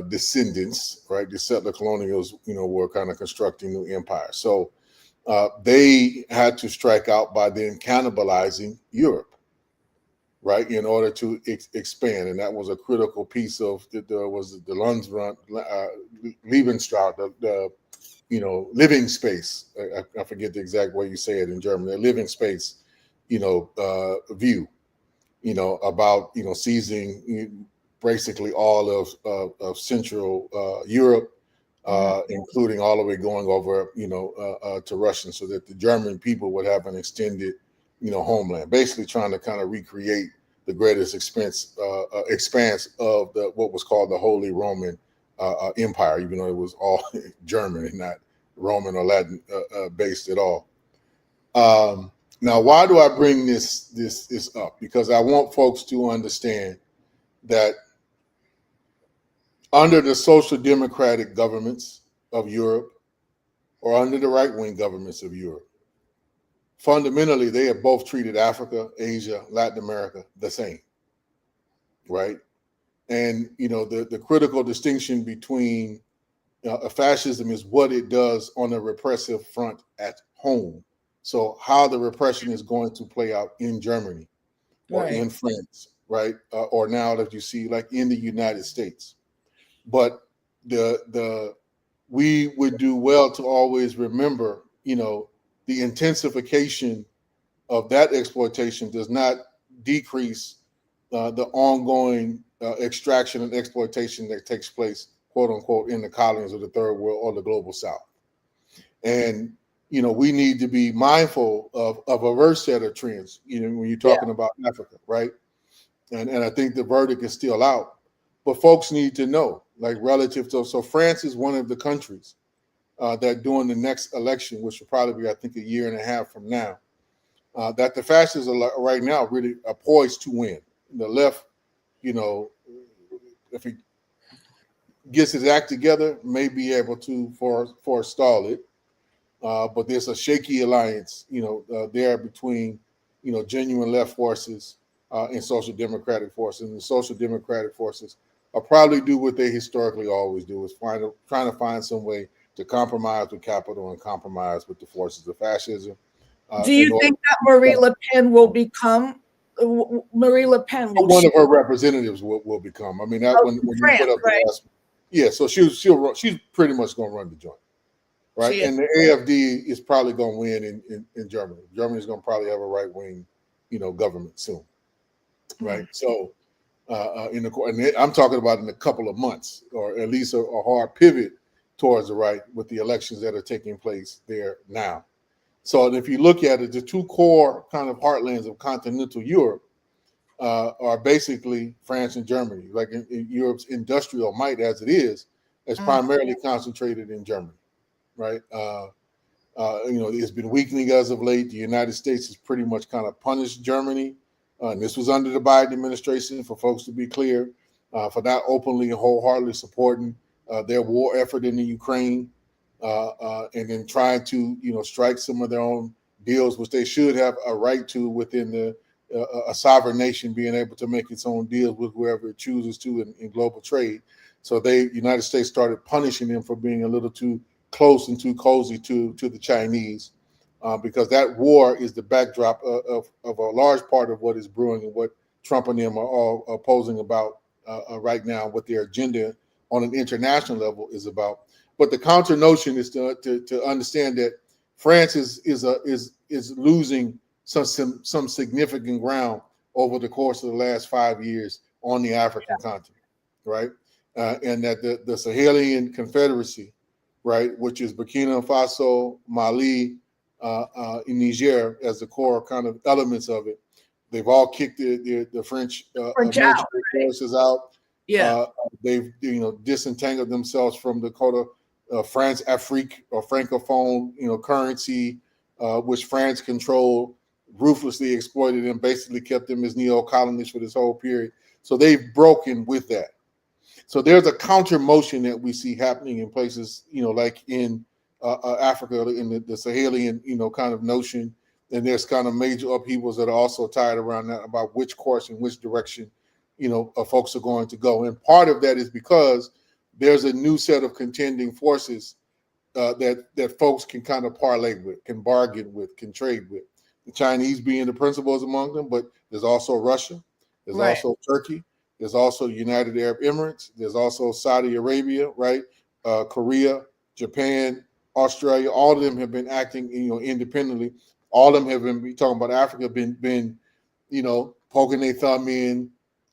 descendants, right, the settler colonials, you know, were kind of constructing new empires. So they had to strike out by then cannibalizing Europe, right, in order to expand, and that was a critical piece of the Lebensraum, the you know, living space. I forget the exact way you say it in German. The living space, you know, view, you know, about, you know, seizing basically all of Central Europe, including all the way going over, you know, to Russia, so that the German people would have an extended, you know, homeland. Basically, trying to kind of recreate the greatest expanse of what was called the Holy Roman Empire, even though it was all German and not Roman or Latin based at all. Now, why do I bring this up? Because I want folks to understand that under the social democratic governments of Europe, or under the right-wing governments of Europe, fundamentally, they have both treated Africa, Asia, Latin America the same, right? And, you know, the critical distinction between fascism is what it does on a repressive front at home. So how the repression is going to play out in Germany or in France, right? Or now that you see, like, in the United States. But we would do well to always remember, you know, the intensification of that exploitation does not decrease the ongoing extraction and exploitation that takes place, quote unquote, in the colonies of the third world or the global south. And, you know, we need to be mindful of a reverse set of trends, you know, when you're talking about Africa, right? And I think the verdict is still out. But folks need to know, like, relative to, so France is one of the countries that during the next election, which will probably be, I think, a year and a half from now, that the fascists are right now really are poised to win. The left, you know, if he gets his act together, may be able to forestall it. But there's a shaky alliance, you know, there between, you know, genuine left forces and social democratic forces. And the social democratic forces will probably do what they historically always do, is trying to find some way to compromise with capital and compromise with the forces of fascism. Do you think that Marie Le Pen will become Marie Le Pen? One of her representatives will become. I mean, that when you put up the last, yeah. So she's pretty much going to run the joint, right? And the AfD is probably going to win in Germany. Germany's going to probably have a right wing, you know, government soon, right? So, and I'm talking about in a couple of months, or at least a hard pivot towards the right with the elections that are taking place there now. So if you look at it, the two core kind of heartlands of continental Europe are basically France and Germany. Like in Europe's industrial might, as it is primarily concentrated in Germany, right? It's been weakening as of late. The United States has pretty much kind of punished Germany, and this was under the Biden administration, for folks to be clear, for not openly and wholeheartedly supporting their war effort in the Ukraine, and then trying to, strike some of their own deals, which they should have a right to within a sovereign nation being able to make its own deals with whoever it chooses to in global trade. So United States started punishing them for being a little too close and too cozy to the Chinese, because that war is the backdrop of a large part of what is brewing and what Trump and them are all opposing about right now, what their agenda on an international level is about. But the counter notion is to understand that France is losing some significant ground over the course of the last 5 years on the African continent, right? And that the Sahelian Confederacy, right, which is Burkina Faso, Mali, Niger as the core kind of elements of it, they've all kicked the French military forces out. Yeah. They've disentangled themselves from the France Afrique or Francophone currency, which France controlled, ruthlessly exploited them, basically kept them as neo-colonists for this whole period. So they've broken with that. So there's a counter motion that we see happening in places, like in Africa, in the Sahelian, kind of notion. And there's kind of major upheavals that are also tied around that about which course and which direction, folks are going to go. And part of that is because there's a new set of contending forces that folks can kind of parlay with, can bargain with, can trade with. The Chinese being the principals among them, but there's also Russia, there's also Turkey, there's also the United Arab Emirates, there's also Saudi Arabia, right? Korea, Japan, Australia, all of them have been acting, independently. All of them have been talking about Africa, been poking their thumb in,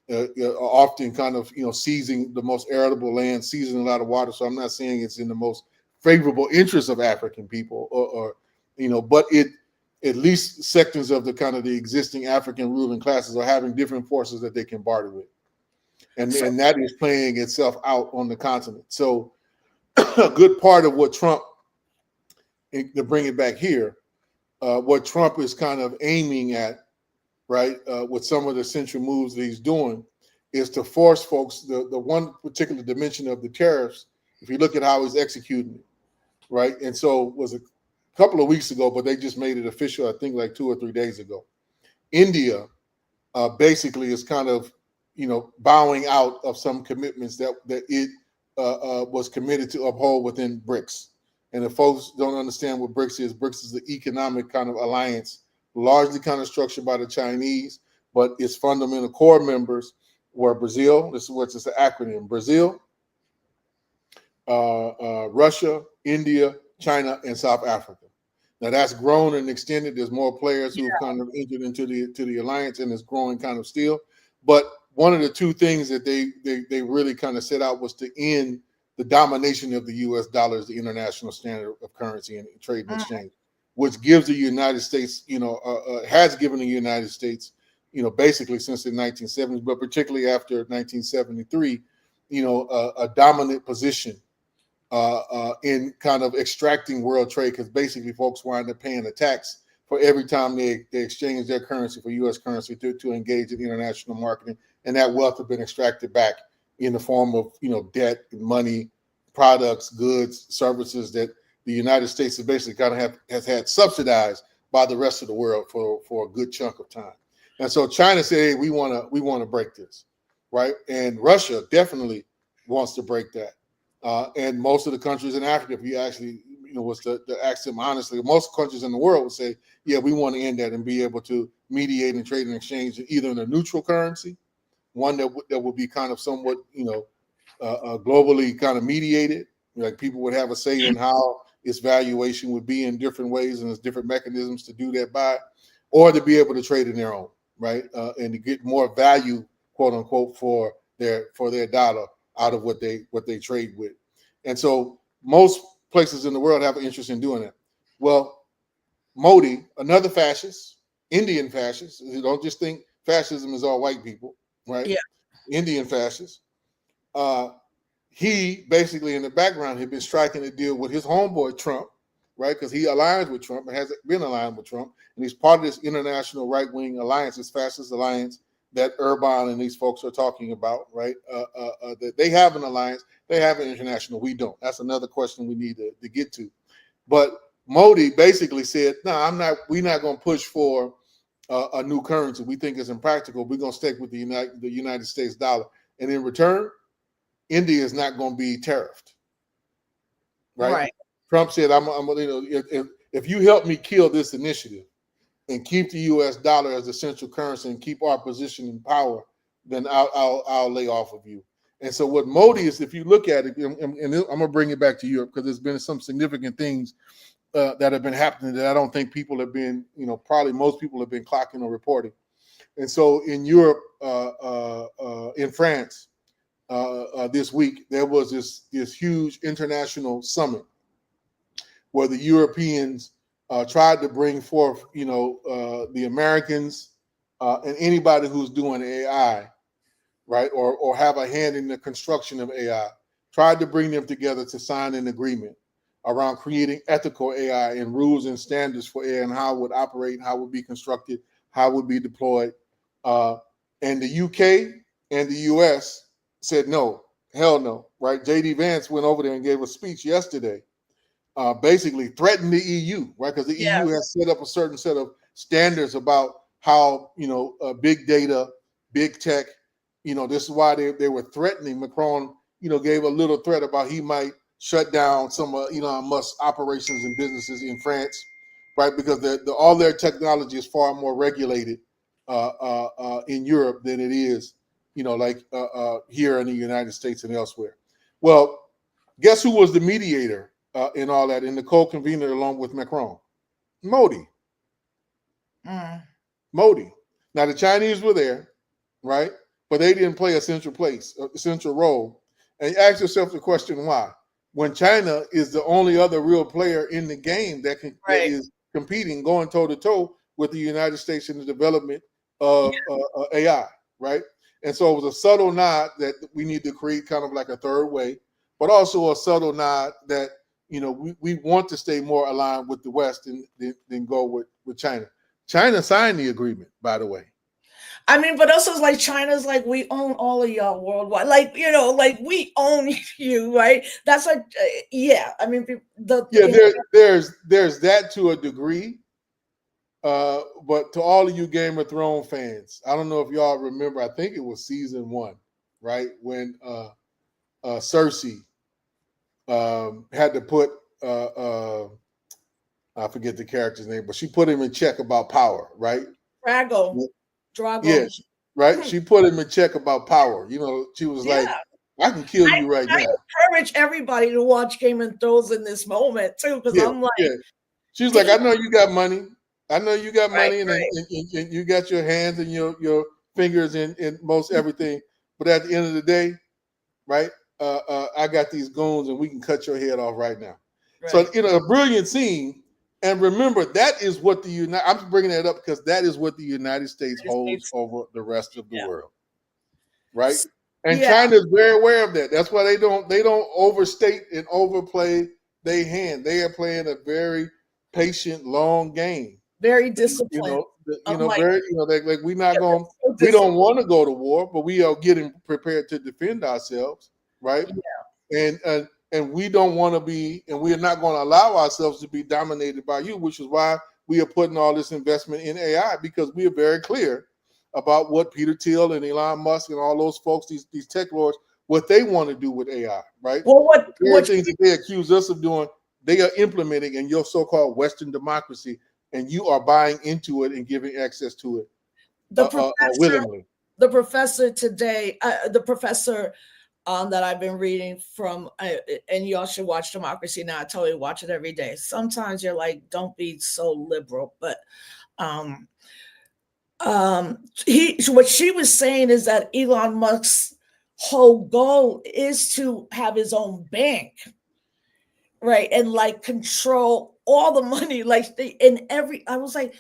often kind of, seizing the most arable land, seizing a lot of water. So I'm not saying it's in the most favorable interest of African people, or but it, at least sectors of the existing African ruling classes are having different forces that they can barter with. And that is playing itself out on the continent. So a good part of what Trump, to bring it back here, what Trump is kind of aiming at, right, with some of the central moves that he's doing, is to force folks, the one particular dimension of the tariffs, if you look at how he's executing it, right? And so it was a couple of weeks ago, but they just made it official, I think like 2 or 3 days ago. India basically is kind of, bowing out of some commitments that it was committed to uphold within BRICS. And if folks don't understand what BRICS is the economic kind of alliance, largely kind of structured by the Chinese, but its fundamental core members were Brazil. This is what's an acronym: Brazil, Russia, India, China, and South Africa. Now that's grown and extended. There's more players who've kind of entered into the alliance, and it's growing kind of still. But one of the two things that they really kind of set out was to end the domination of the U.S. dollar as the international standard of currency and trade and exchange, which gives the United States, has given the United States, basically since the 1970s, but particularly after 1973, a dominant position in kind of extracting world trade, because basically folks wind up paying a tax for every time they exchange their currency for U.S. currency to engage in international marketing, and that wealth has been extracted back in the form of debt, money, products, goods, services that the United States has basically kind of has had subsidized by the rest of the world for a good chunk of time. And so China said, hey, we want to break this, right? And Russia definitely wants to break that. And most of the countries in Africa, if you actually, was to ask them honestly, most countries in the world would say, yeah, we want to end that and be able to mediate and trade and exchange either in a neutral currency, one that would be kind of somewhat, globally kind of mediated, like people would have a say in how its valuation would be in different ways, and there's different mechanisms to do that by, or to be able to trade in their own, right, and to get more value, quote unquote, for their dollar out of what they trade with. And so most places in the world have an interest in doing that. Well, Modi, another fascist, Indian fascist, you don't just think fascism is all white people, right? Yeah. Indian fascist. He basically in the background had been striking a deal with his homeboy Trump, right? Because he aligns with Trump and has been aligned with Trump, and he's part of this international right-wing alliance, this fascist alliance that Urban and these folks are talking about, right? That they have an alliance, they have an international, we don't. That's another question we need to get to. But Modi basically said, no, we're not going to push for a new currency. We think it's impractical. We're going to stick with the United States dollar. And in return, India is not going to be tariffed, right? Trump said, if you help me kill this initiative and keep the U.S. dollar as the central currency and keep our position in power, then I'll lay off of you. And so what Modi is, if you look at it, and I'm going to bring it back to Europe because there's been some significant things that have been happening that I don't think people have been, probably most people have been clocking or reporting. And so in Europe, in France, this week, there was this huge international summit where the Europeans tried to bring forth, the Americans and anybody who's doing AI, right, or have a hand in the construction of AI, tried to bring them together to sign an agreement around creating ethical AI and rules and standards for AI and how it would operate, how it would be constructed, how it would be deployed. And the UK and the US said no, hell no, right? J.D. Vance went over there and gave a speech yesterday, basically threatened the EU, right? Because the EU has set up a certain set of standards about how, big data, big tech, this is why they were threatening. Macron, gave a little threat about he might shut down some of Elon Musk's operations and businesses in France, right? Because all their technology is far more regulated in Europe than it is, here in the United States and elsewhere. Well, guess who was the mediator in all that, in the co-convener along with Macron? Modi. Modi. Now the Chinese were there, right? But they didn't play a central role. And you ask yourself the question, why? When China is the only other real player in the game that is competing, going toe to toe with the United States in the development of AI, right? And so it was a subtle nod that we need to create kind of like a third way, but also a subtle nod that we want to stay more aligned with the West than go with China. China signed the agreement, by the way. I mean, but also it's like China's like, we own all of y'all worldwide. Like, we own you, right? That's like, I mean, there's that to a degree. But to all of you Game of Thrones fans, I don't know if y'all remember, I think it was season 1, right? When Cersei had to put, I forget the character's name, but she put him in check about power, right? Drago. Yes, right. She put him in check about power. She was like, I can kill you right now. I encourage everybody to watch Game of Thrones in this moment too, because I'm like, she's like, I know you got money. I know you got money, and you got your hands and your fingers in most everything. But at the end of the day, right? I got these goons, and we can cut your head off right now. Right. So a brilliant scene. And remember, that is what I'm bringing that up because that is what the United States holds over the rest of the world, right? And China is very aware of that. That's why they don't overstate and overplay their hand. They are playing a very patient, long game. Very disciplined. Like we don't want to go to war, but we are getting prepared to defend ourselves, right? Yeah. And we don't want to be, and we are not going to allow ourselves to be dominated by you, which is why we are putting all this investment in AI, because we are very clear about what Peter Thiel and Elon Musk and all those folks, these tech lords, what they want to do with AI, right? Well, what things that they accuse us of doing, they are implementing in your so-called Western democracy, and you are buying into it and giving access to it willingly. The professor today, that I've been reading from, and y'all should watch Democracy Now! I totally watch it every day. Sometimes you're like, don't be so liberal, but what she was saying is that Elon Musk's whole goal is to have his own bank, right, and like control all the money, I was like,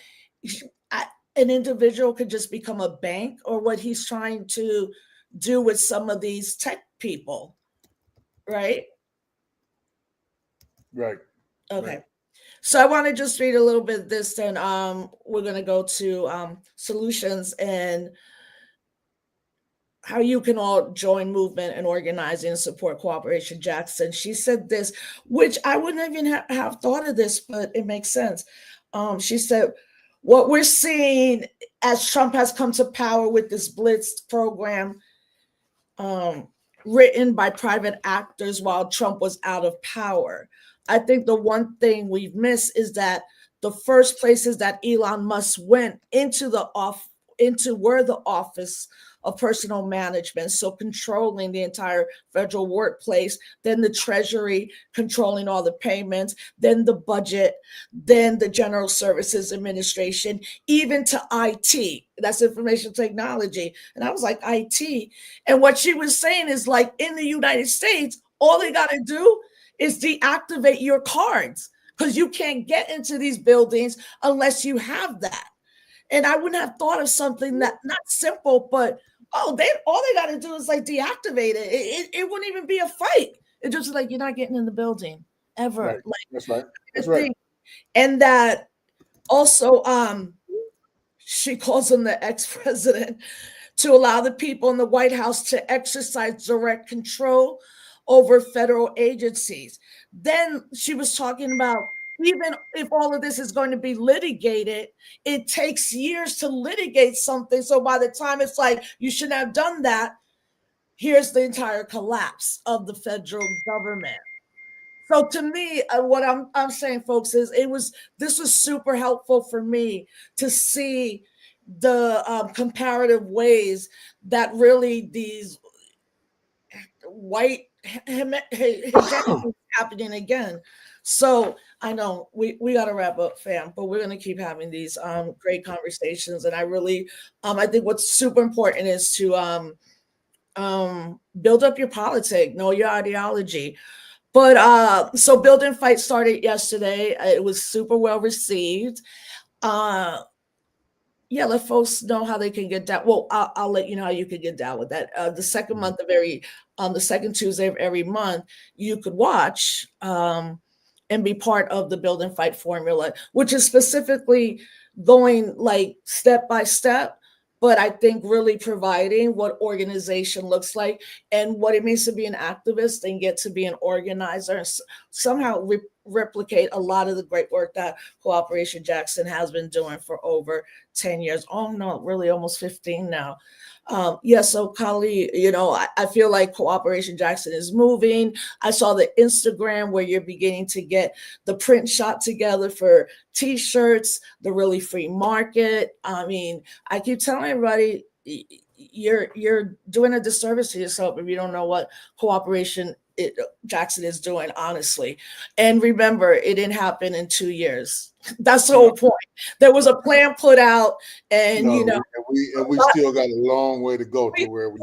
an individual could just become a bank, or what he's trying to do with some of these tech people, right? Right. Okay. Right. So I want to just read a little bit of this, then we're going to go to solutions and how you can all join movement and organizing and support Cooperation Jackson. She said this, which I wouldn't even have thought of this, but it makes sense. She said, what we're seeing as Trump has come to power with this Blitz program, written by private actors while Trump was out of power. I think the one thing we've missed is that the first places that Elon Musk went into were the office of personal management, so controlling the entire federal workplace, then the Treasury controlling all the payments, then the budget, then the General Services Administration, even to IT. That's information technology. And I was like, IT. And what she was saying is, like, in the United States, all they got to do is deactivate your cards, because you can't get into these buildings unless you have that. And I wouldn't have thought of something that not simple, but all they got to do is like deactivate it. It wouldn't even be a fight. It's just like, you're not getting in the building ever. Right. Like, That's right. That's right. And that also, she calls him the ex-president, to allow the people in the White House to exercise direct control over federal agencies. Then she was talking about, even if all of this is going to be litigated, it takes years to litigate something. So by the time it's like, you shouldn't have done that, here's the entire collapse of the federal government. So to me, what I'm saying, folks, is this was super helpful for me to see the comparative ways that really these white hegemony happening again. So I know we got to wrap up, fam, but we're going to keep having these great conversations. And I really, I think what's super important is to build up your politics, know your ideology. But so Build and Fight started yesterday. It was super well received. Yeah, let folks know how they can get down. Well, I'll let you know how you can get down with that. The second month of the second Tuesday of every month, you could watch and be part of the Build and Fight formula, which is specifically going like step by step, but I think really providing what organization looks like and what it means to be an activist and get to be an organizer, and somehow replicate a lot of the great work that Cooperation Jackson has been doing for over 10 years. Oh no, really almost 15 now. Yeah, so Kali, I feel like Cooperation Jackson is moving. I saw the Instagram where you're beginning to get the print shot together for t-shirts, the Really Free Market. I mean, I keep telling everybody, you're doing a disservice to yourself if you don't know what Cooperation Jackson is doing, honestly. And remember, it didn't happen in 2 years. That's the whole point. There was a plan put out, and we still got a long way to go to where we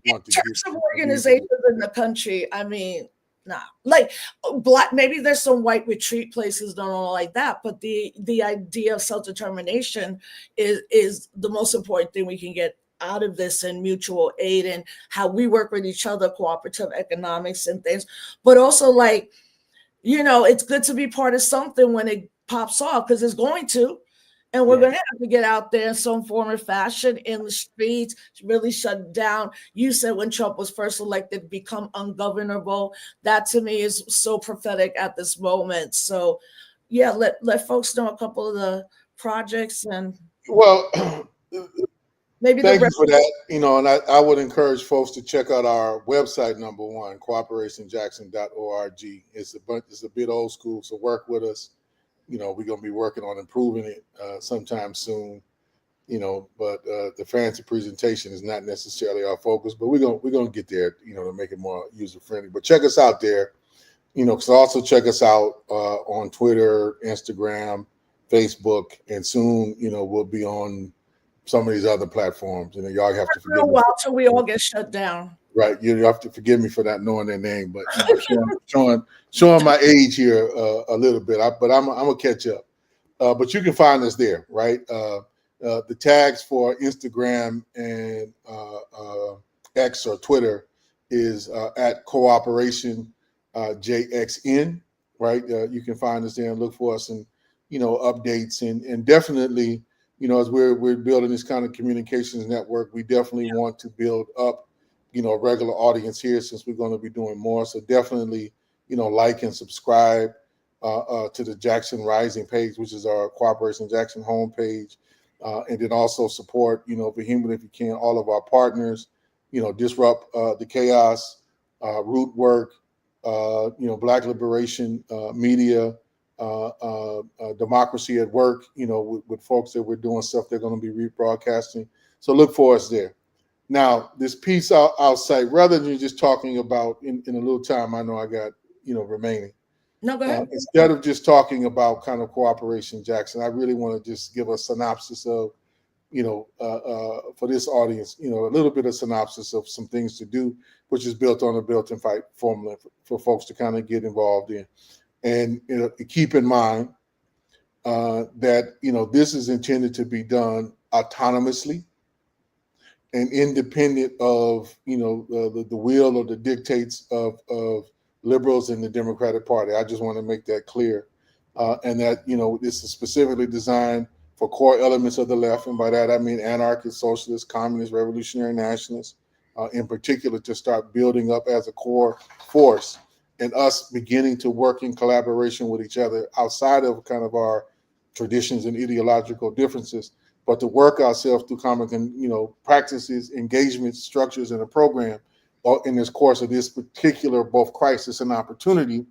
want to get. In terms of organizations in the country, I mean, nah, like black. Maybe there's some white retreat places, don't know like that, but the idea of self-determination is the most important thing we can get out of this, and mutual aid and how we work with each other, cooperative economics and things. But also, like, it's good to be part of something when it pops off, because it's going to, and we're going to have to get out there in some form or fashion in the streets, really shut down. You said when Trump was first elected, become ungovernable. That to me is so prophetic at this moment. So yeah, let folks know a couple of the projects, and maybe thank you for that. And I would encourage folks to check out our website, number one, cooperationjackson.org. It's a bit old school, so work with us. We're going to be working on improving it sometime soon. But the fancy presentation is not necessarily our focus, but we're going to get there, to make it more user friendly. But check us out there. Also check us out on Twitter, Instagram, Facebook, and soon, we'll be on some of these other platforms. Y'all have to forgive me. While till we all get shut down. Right. You have to forgive me for not knowing their name, but showing my age here a little bit. But I'm gonna catch up. But you can find us there, right? The tags for Instagram and X or Twitter is at Cooperation JXN, right? You can find us there and look for us and, updates and definitely, as we're building this kind of communications network, we definitely want to build up, a regular audience here since we're going to be doing more. So definitely, like and subscribe to the Jackson Rising page, which is our Cooperation Jackson homepage. And then also support, vehemently if you can, all of our partners, Disrupt the Chaos, Root Work, Black Liberation Media, Democracy at Work, with folks that we're doing stuff they're going to be rebroadcasting. So look for us there. Now, this piece I'll say, rather than just talking about in a little time, I know I got, remaining. No, go ahead. Instead of just talking about kind of Cooperation Jackson, I really want to just give a synopsis of, for this audience, a little bit of synopsis of some things to do, which is built on a Built and Fight formula for folks to kind of get involved in. And keep in mind that, this is intended to be done autonomously and independent of, the will or the dictates of liberals in the Democratic Party. I just want to make that clear. And that, this is specifically designed for core elements of the left. And by that, I mean anarchists, socialists, communists, revolutionary nationalists, in particular, to start building up as a core force and us beginning to work in collaboration with each other outside of kind of our traditions and ideological differences, but to work ourselves through common, practices, engagements, structures, and a program in this course of this particular both crisis and opportunity,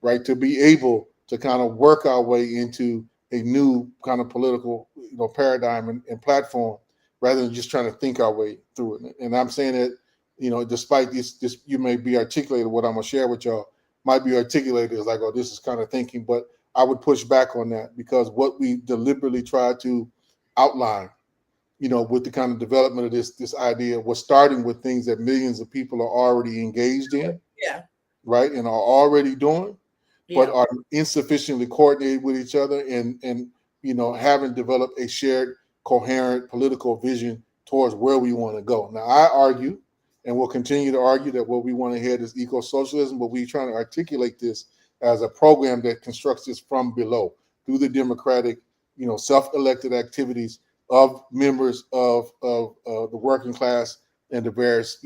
right, to be able to kind of work our way into a new kind of political, paradigm and platform, rather than just trying to think our way through it. And I'm saying that, despite this, you may be articulated, what I'm gonna share with y'all might be articulated as like, oh, this is kind of thinking, but I would push back on that, because what we deliberately try to outline, with the kind of development of this idea was starting with things that millions of people are already engaged in, right, and are already doing, but are insufficiently coordinated with each other and haven't developed a shared, coherent political vision towards where we want to go. Now, I argue, and will continue to argue, that what we want to head is eco-socialism, but we're trying to articulate this as a program that constructs this from below through the democratic, self-elected activities of members of the working class and the various,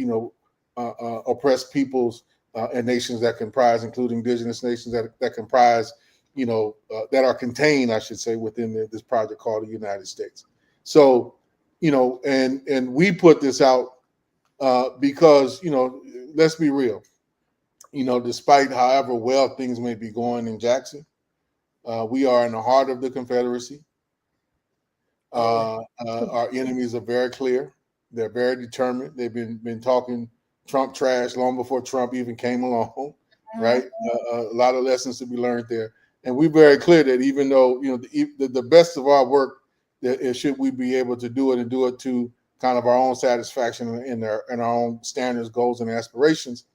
oppressed peoples and nations that comprise, including indigenous nations that comprise, that are contained, I should say, within this project called the United States. So, and we put this out because, let's be real, despite however well things may be going in Jackson, we are in the heart of the Confederacy. Our enemies are very clear. They're very determined. They've been talking Trump trash long before Trump even came along, right? A lot of lessons to be learned there. And we're very clear that even though, the best of our work, that should we be able to do it and do it to kind of our own satisfaction and our own standards, goals, and aspirations,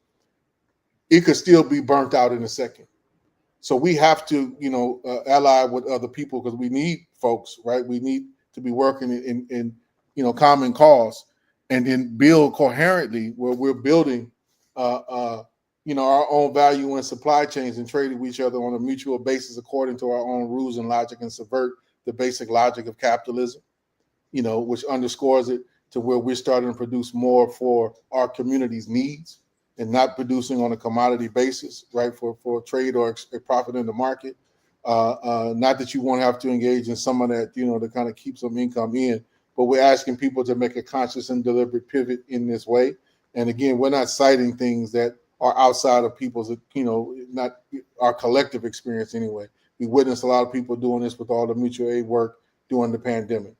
it could still be burnt out in a second. So we have to, ally with other people, because we need folks, right? We need to be working in common cause, and then build coherently where we're building, our own value and supply chains and trading with each other on a mutual basis according to our own rules and logic, and subvert the basic logic of capitalism, which underscores it to where we're starting to produce more for our community's needs and not producing on a commodity basis, right, for trade or a profit in the market. Not that you won't have to engage in some of that, to kind of keep some income in, but we're asking people to make a conscious and deliberate pivot in this way. And again, we're not citing things that are outside of people's, not our collective experience anyway. We witnessed a lot of people doing this with all the mutual aid work during the pandemic.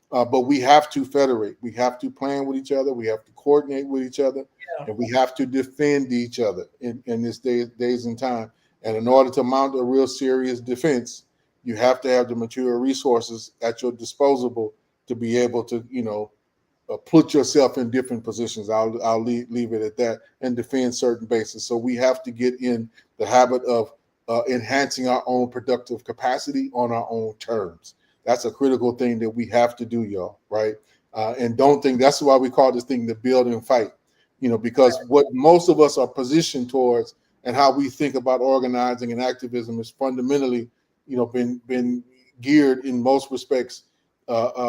But we have to federate. We have to plan with each other. We have to coordinate with each other. And we have to defend each other in this days and time. And in order to mount a real serious defense, you have to have the material resources at your disposal to be able to, put yourself in different positions. I'll leave it at that, and defend certain bases. So we have to get in the habit of enhancing our own productive capacity on our own terms. That's a critical thing that we have to do, y'all, right? And don't think that's why we call this thing the build and fight, because what most of us are positioned towards and how we think about organizing and activism is fundamentally, been geared in most respects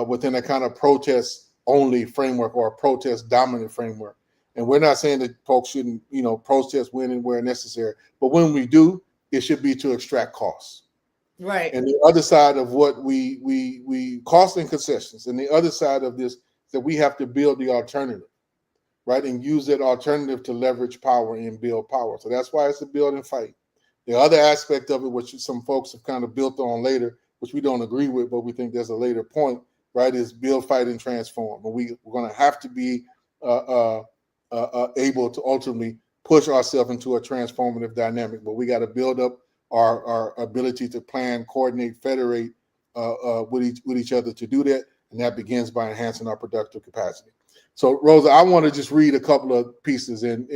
within a kind of protest only framework or a protest dominant framework. And we're not saying that folks shouldn't, protest when and where necessary, but when we do, it should be to extract costs. Right. And the other side of what we cost and concessions, and the other side of this, that we have to build the alternative, right? And use that alternative to leverage power and build power. So that's why it's a build and fight. The other aspect of it, which some folks have kind of built on later, which we don't agree with, but we think there's a later point, right, is build, fight, and transform. And we're going to have to be able to ultimately push ourselves into a transformative dynamic, but we got to build up our ability to plan, coordinate, federate with each other to do that. And that begins by enhancing our productive capacity. So, Rosa, I want to just read a couple of pieces, and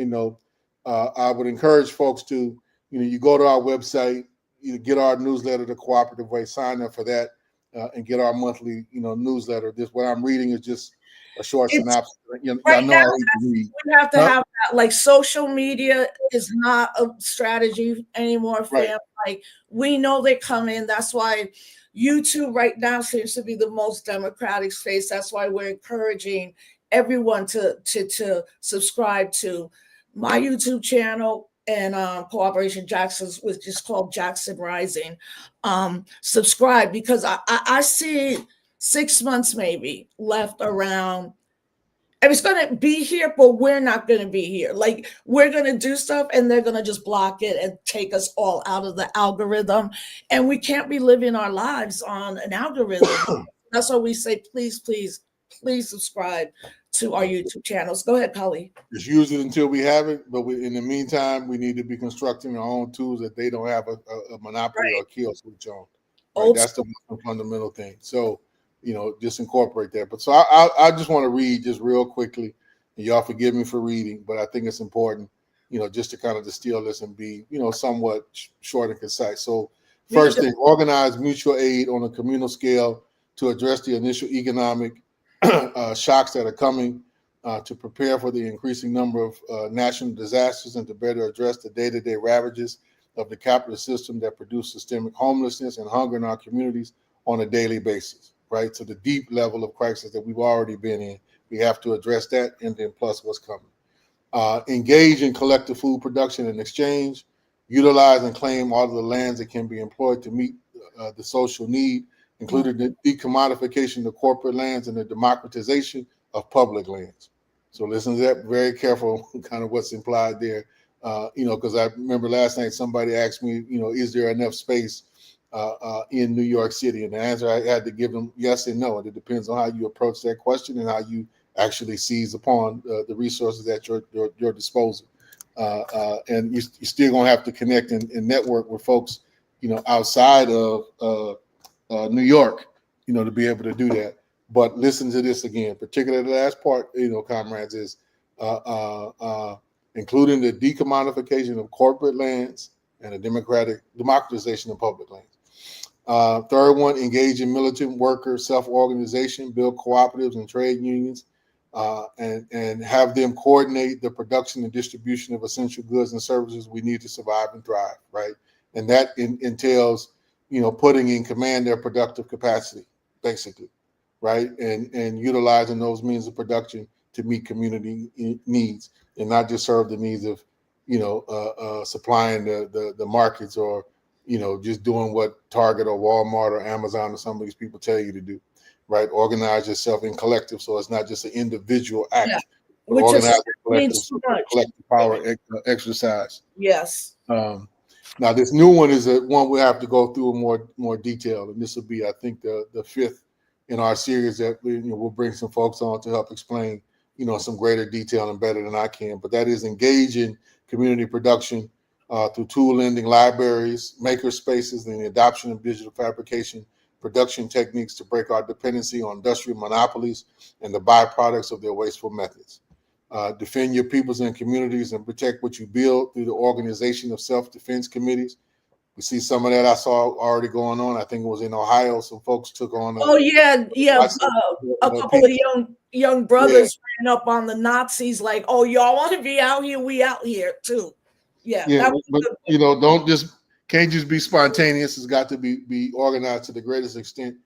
I would encourage folks to, you go to our website, you get our newsletter, The Cooperative Way, sign up for that, and get our monthly, newsletter. This, what I'm reading is just a short synopsis. Right now, we have to have that. Like, social media is not a strategy anymore, fam. Right. Like, we know they come in. That's why YouTube right now seems to be the most democratic space. That's why we're encouraging everyone to subscribe to my YouTube channel and Cooperation Jackson's, which is called Jackson Rising. Subscribe, because I see 6 months maybe left around. And it's going to be here, but we're not going to be here. Like, we're going to do stuff and they're going to just block it and take us all out of the algorithm. And we can't be living our lives on an algorithm. That's why we say, please, please, please subscribe to our YouTube channels. Go ahead, Kali. Just use it until we have it. But in the meantime, we need to be constructing our own tools that they don't have a monopoly or kill switch on. Right? That's the fundamental thing. So, just incorporate that. But so I just want to read just real quickly, and y'all forgive me for reading, but I think it's important, just to kind of distill this and be, somewhat short and concise. So first thing, organize mutual aid on a communal scale to address the initial economic shocks that are coming, to prepare for the increasing number of national disasters, and to better address the day-to-day ravages of the capitalist system that produce systemic homelessness and hunger in our communities on a daily basis. Right, so the deep level of crisis that we've already been in, we have to address that, and then plus what's coming. Engage in collective food production and exchange. Utilize and claim all of the lands that can be employed to meet the social need, including the decommodification of corporate lands and the democratization of public lands. So listen to that, very careful, kind of what's implied there. Because I remember last night somebody asked me, is there enough space in New York City? And the answer I had to give them yes and no. And it depends on how you approach that question and how you actually seize upon the resources at your disposal. And you're still going to have to connect and network with folks, outside of New York, to be able to do that. But listen to this again, particularly the last part, comrades, is including the decommodification of corporate lands and the democratization of public lands. Third one, engage in militant worker self-organization, build cooperatives and trade unions, and have them coordinate the production and distribution of essential goods and services we need to survive and thrive, right? And that entails, putting in command their productive capacity, basically, right? And utilizing those means of production to meet community needs and not just serve the needs of, supplying the markets, or just doing what Target or Walmart or Amazon or some of these people tell you to do, right? Organize yourself in collective, so it's not just an individual act, but organize collective power exercise. Yes. Now this new one is one we have to go through in more detail, and this will be, I think, the fifth in our series that we'll bring some folks on to help explain, some greater detail and better than I can. But that is engage in community production through tool lending libraries, maker spaces, and the adoption of digital fabrication production techniques to break our dependency on industrial monopolies and the byproducts of their wasteful methods. Defend your peoples and communities and protect what you build through the organization of self-defense committees. We see some of that I saw already going on. I think it was in Ohio. Some folks took on. A couple of young brothers ran up on the Nazis like, "Oh, y'all want to be out here? We out here too." Yeah, Yeah, that was but good. you know, can't just be spontaneous. It's got to be organized to the greatest extent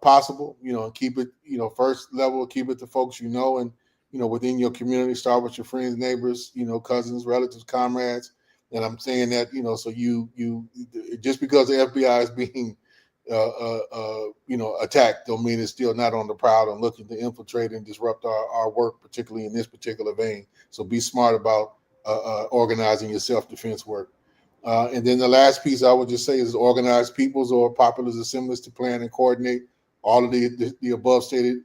possible. You know, and keep it, you know, first level, keep it to folks you know, and you know, within your community. Start with your friends, neighbors, you know, cousins, relatives, comrades. And I'm saying that, you know, so you just because the FBI is being you know, attacked, don't mean it's still not on the prowl and looking to infiltrate and disrupt our work, particularly in this particular vein. So be smart about organizing your self-defense work. And then the last piece I would just say is organize peoples or populous assemblies to plan and coordinate all of the above stated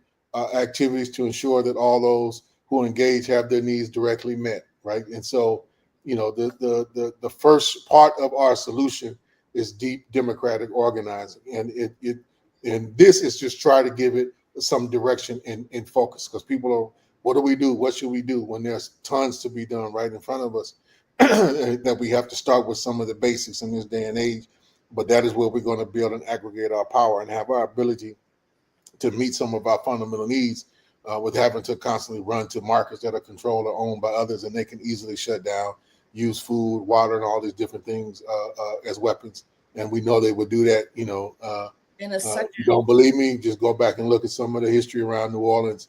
activities to ensure that all those who engage have their needs directly met, right? And so, you know, the first part of our solution is deep democratic organizing, and and this is just try to give it some direction and focus, because people are, what do we do? What should we do when there's tons to be done right in front of us? That we have to start with some of the basics in this day and age, but that is where we're going to build and aggregate our power and have our ability to meet some of our fundamental needs with having to constantly run to markets that are controlled or owned by others, and they can easily shut down, use food, water, and all these different things as weapons. And we know they would do that. You know, In a second. if you don't believe me, just go back and look at some of the history around New Orleans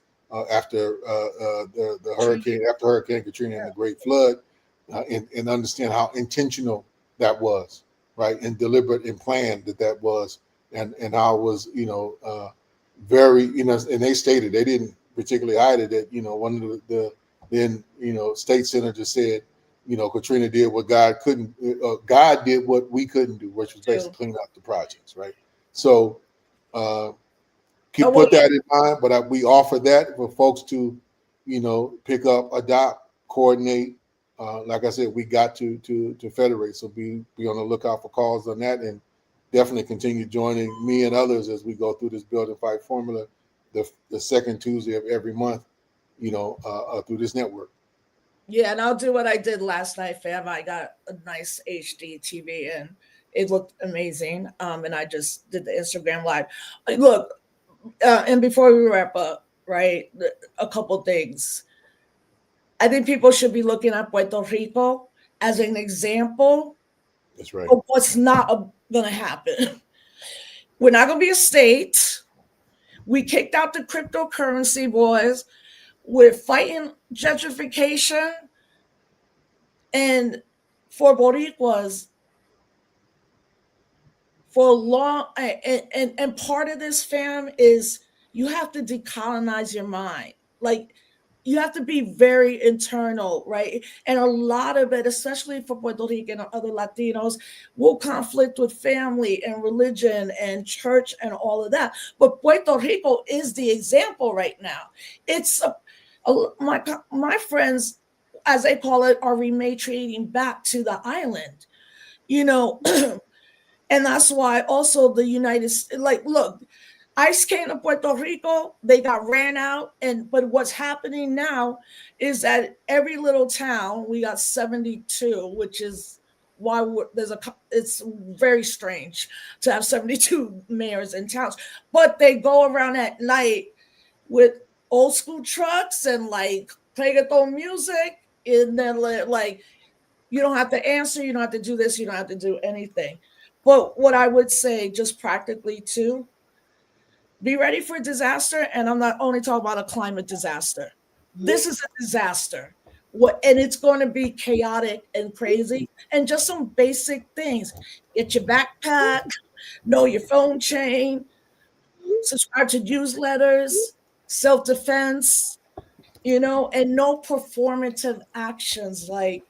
after the hurricane, after Hurricane Katrina and the Great Flood, and understand how intentional that was, right, and deliberate and planned that was, and how it was, you know, very, you know, and they stated, they didn't particularly hide it, that, you know, one of the then, you know, state senator said, you know, Katrina did what God couldn't, God did what we couldn't do, which was basically clean up the projects, right? So put that in mind, but we offer that for folks to, you know, pick up, adopt, coordinate. Like I said, we got to federate, so be on the lookout for calls on that, and definitely continue joining me and others as we go through this Build and Fight formula, the second Tuesday of every month, you know, through this network. Yeah, and I'll do what I did last night, fam. I got a nice HD TV and it looked amazing. And I just did the Instagram live. Look, and before we wrap up, right, a couple things. I think people should be looking at Puerto Rico as an example. That's right. Of what's not going to happen. We're not going to be a state. We kicked out the cryptocurrency boys. We're fighting gentrification. And for Boricuas, for a long, and part of this, fam, is you have to decolonize your mind. Like, you have to be very internal, right? And a lot of it, especially for Puerto Rican and other Latinos, will conflict with family and religion and church and all of that. But Puerto Rico is the example right now. It's my friends, as they call it, are repatriating back to the island, you know. And that's why also the United States, like, look, ICE came to Puerto Rico, they got ran out, but what's happening now is that every little town, we got 72, which is why it's very strange to have 72 mayors in towns, but they go around at night with old school trucks and like reggaeton music, and then like you don't have to answer, you don't have to do this, you don't have to do anything. But what I would say, just practically too, be ready for disaster. And I'm not only talking about a climate disaster. This is a disaster. And it's going to be chaotic and crazy. And just some basic things. Get your backpack, know your phone chain, subscribe to newsletters, self-defense, you know, and no performative actions. Like,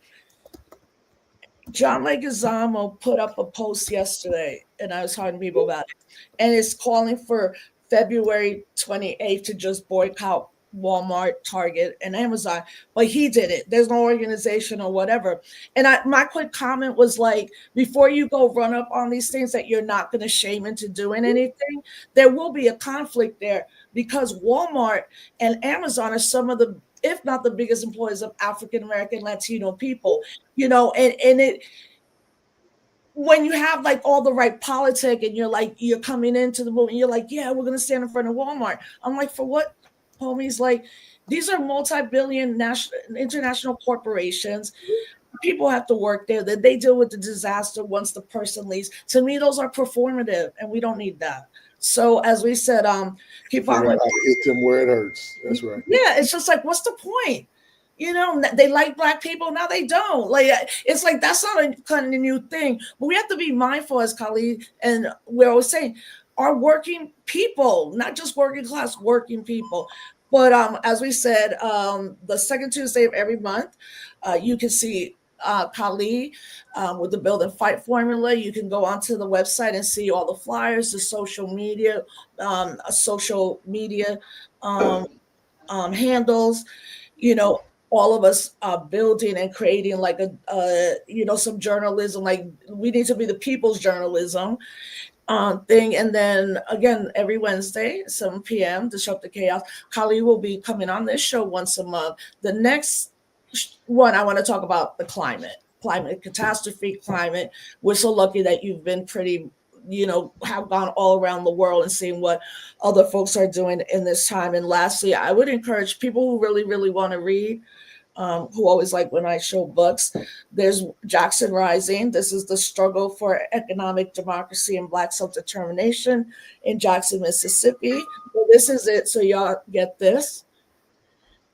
John Leguizamo put up a post yesterday, and I was talking to people about it, and it's calling for February 28th to just boycott Walmart, Target, and Amazon. But he did it. There's no organization or whatever. And my quick comment was like, before you go run up on these things that you're not going to shame into doing anything, there will be a conflict there, because Walmart and Amazon are some of the, if not the biggest employers of African American, Latino people, you know, and it, when you have like all the right politic and you're coming into the movement, you're like, yeah, we're going to stand in front of Walmart. I'm like, for what, homies? Like, these are multi-billion national, international corporations. people have to work there, that they deal with the disaster once the person leaves. To me, those are performative, and we don't need that. So as we said, keep on. I hit them where it hurts. That's right. Yeah, it's just like, what's the point? You know, they like Black people, now they don't. Like, it's like, that's not a kind of new thing. But we have to be mindful, as Khalid, and we're always saying, our working people, not just working class, working people. But as we said, the second Tuesday of every month, you can see Khalid with the Build and Fight formula. You can go onto the website and see all the flyers, the social media handles. You know, all of us building and creating like some journalism. Like, we need to be the people's journalism thing. And then again, every Wednesday, 7 p.m., Disrupt the Chaos. Khalid will be coming on this show once a month. The next one, I want to talk about the climate catastrophe, climate. We're so lucky that you've been pretty, have gone all around the world and seen what other folks are doing in this time. And lastly, I would encourage people who really, really want to read, who always like when I show books. There's Jackson Rising. This is the struggle for economic democracy and Black self-determination in Jackson, Mississippi. Well, this is it. So y'all get this.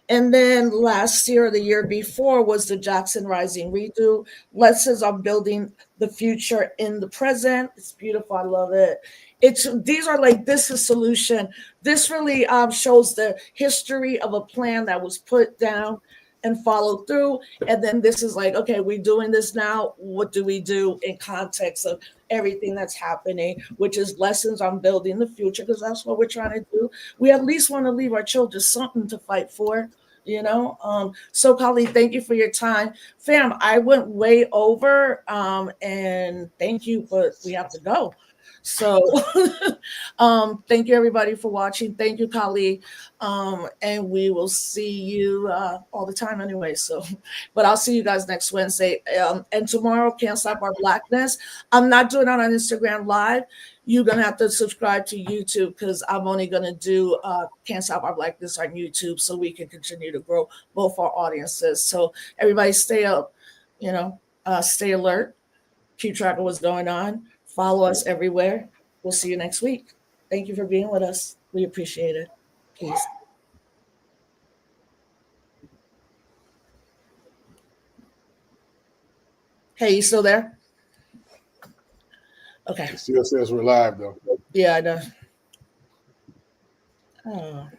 And then last year or the year before was the Jackson Rising Redo. Lessons on building the future in the present. It's beautiful. I love it. These are like, this is solution. This really shows the history of a plan that was put down and followed through. And then this is like, okay, we're doing this now. What do we do in context of everything that's happening, which is lessons on building the future, because that's what we're trying to do. We at least want to leave our children something to fight for, So Khalid, thank you for your time. Fam, I went way over, and thank you, but we have to go. So thank you everybody for watching. Thank you, Khalid. And we will see you all the time anyway. So, but I'll see you guys next Wednesday. And tomorrow, Can't Stop Our Blackness. I'm not doing it on Instagram Live. You're going to have to subscribe to YouTube, because I'm only going to do Can't Stop Our Blackness on YouTube, so we can continue to grow both our audiences. So everybody stay up, stay alert, keep track of what's going on. Follow us everywhere. We'll see you next week. Thank you for being with us. We appreciate it. Peace. Hey, you still there? Okay. It still says we're live, though. Yeah, I know. Oh.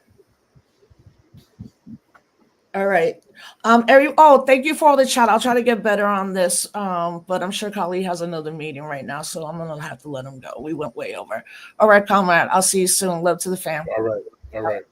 All right. Thank you for all the chat. I'll try to get better on this. But I'm sure Khalid has another meeting right now, so I'm gonna have to let him go. We went way over. All right, comrade. I'll see you soon. Love to the fam. All right.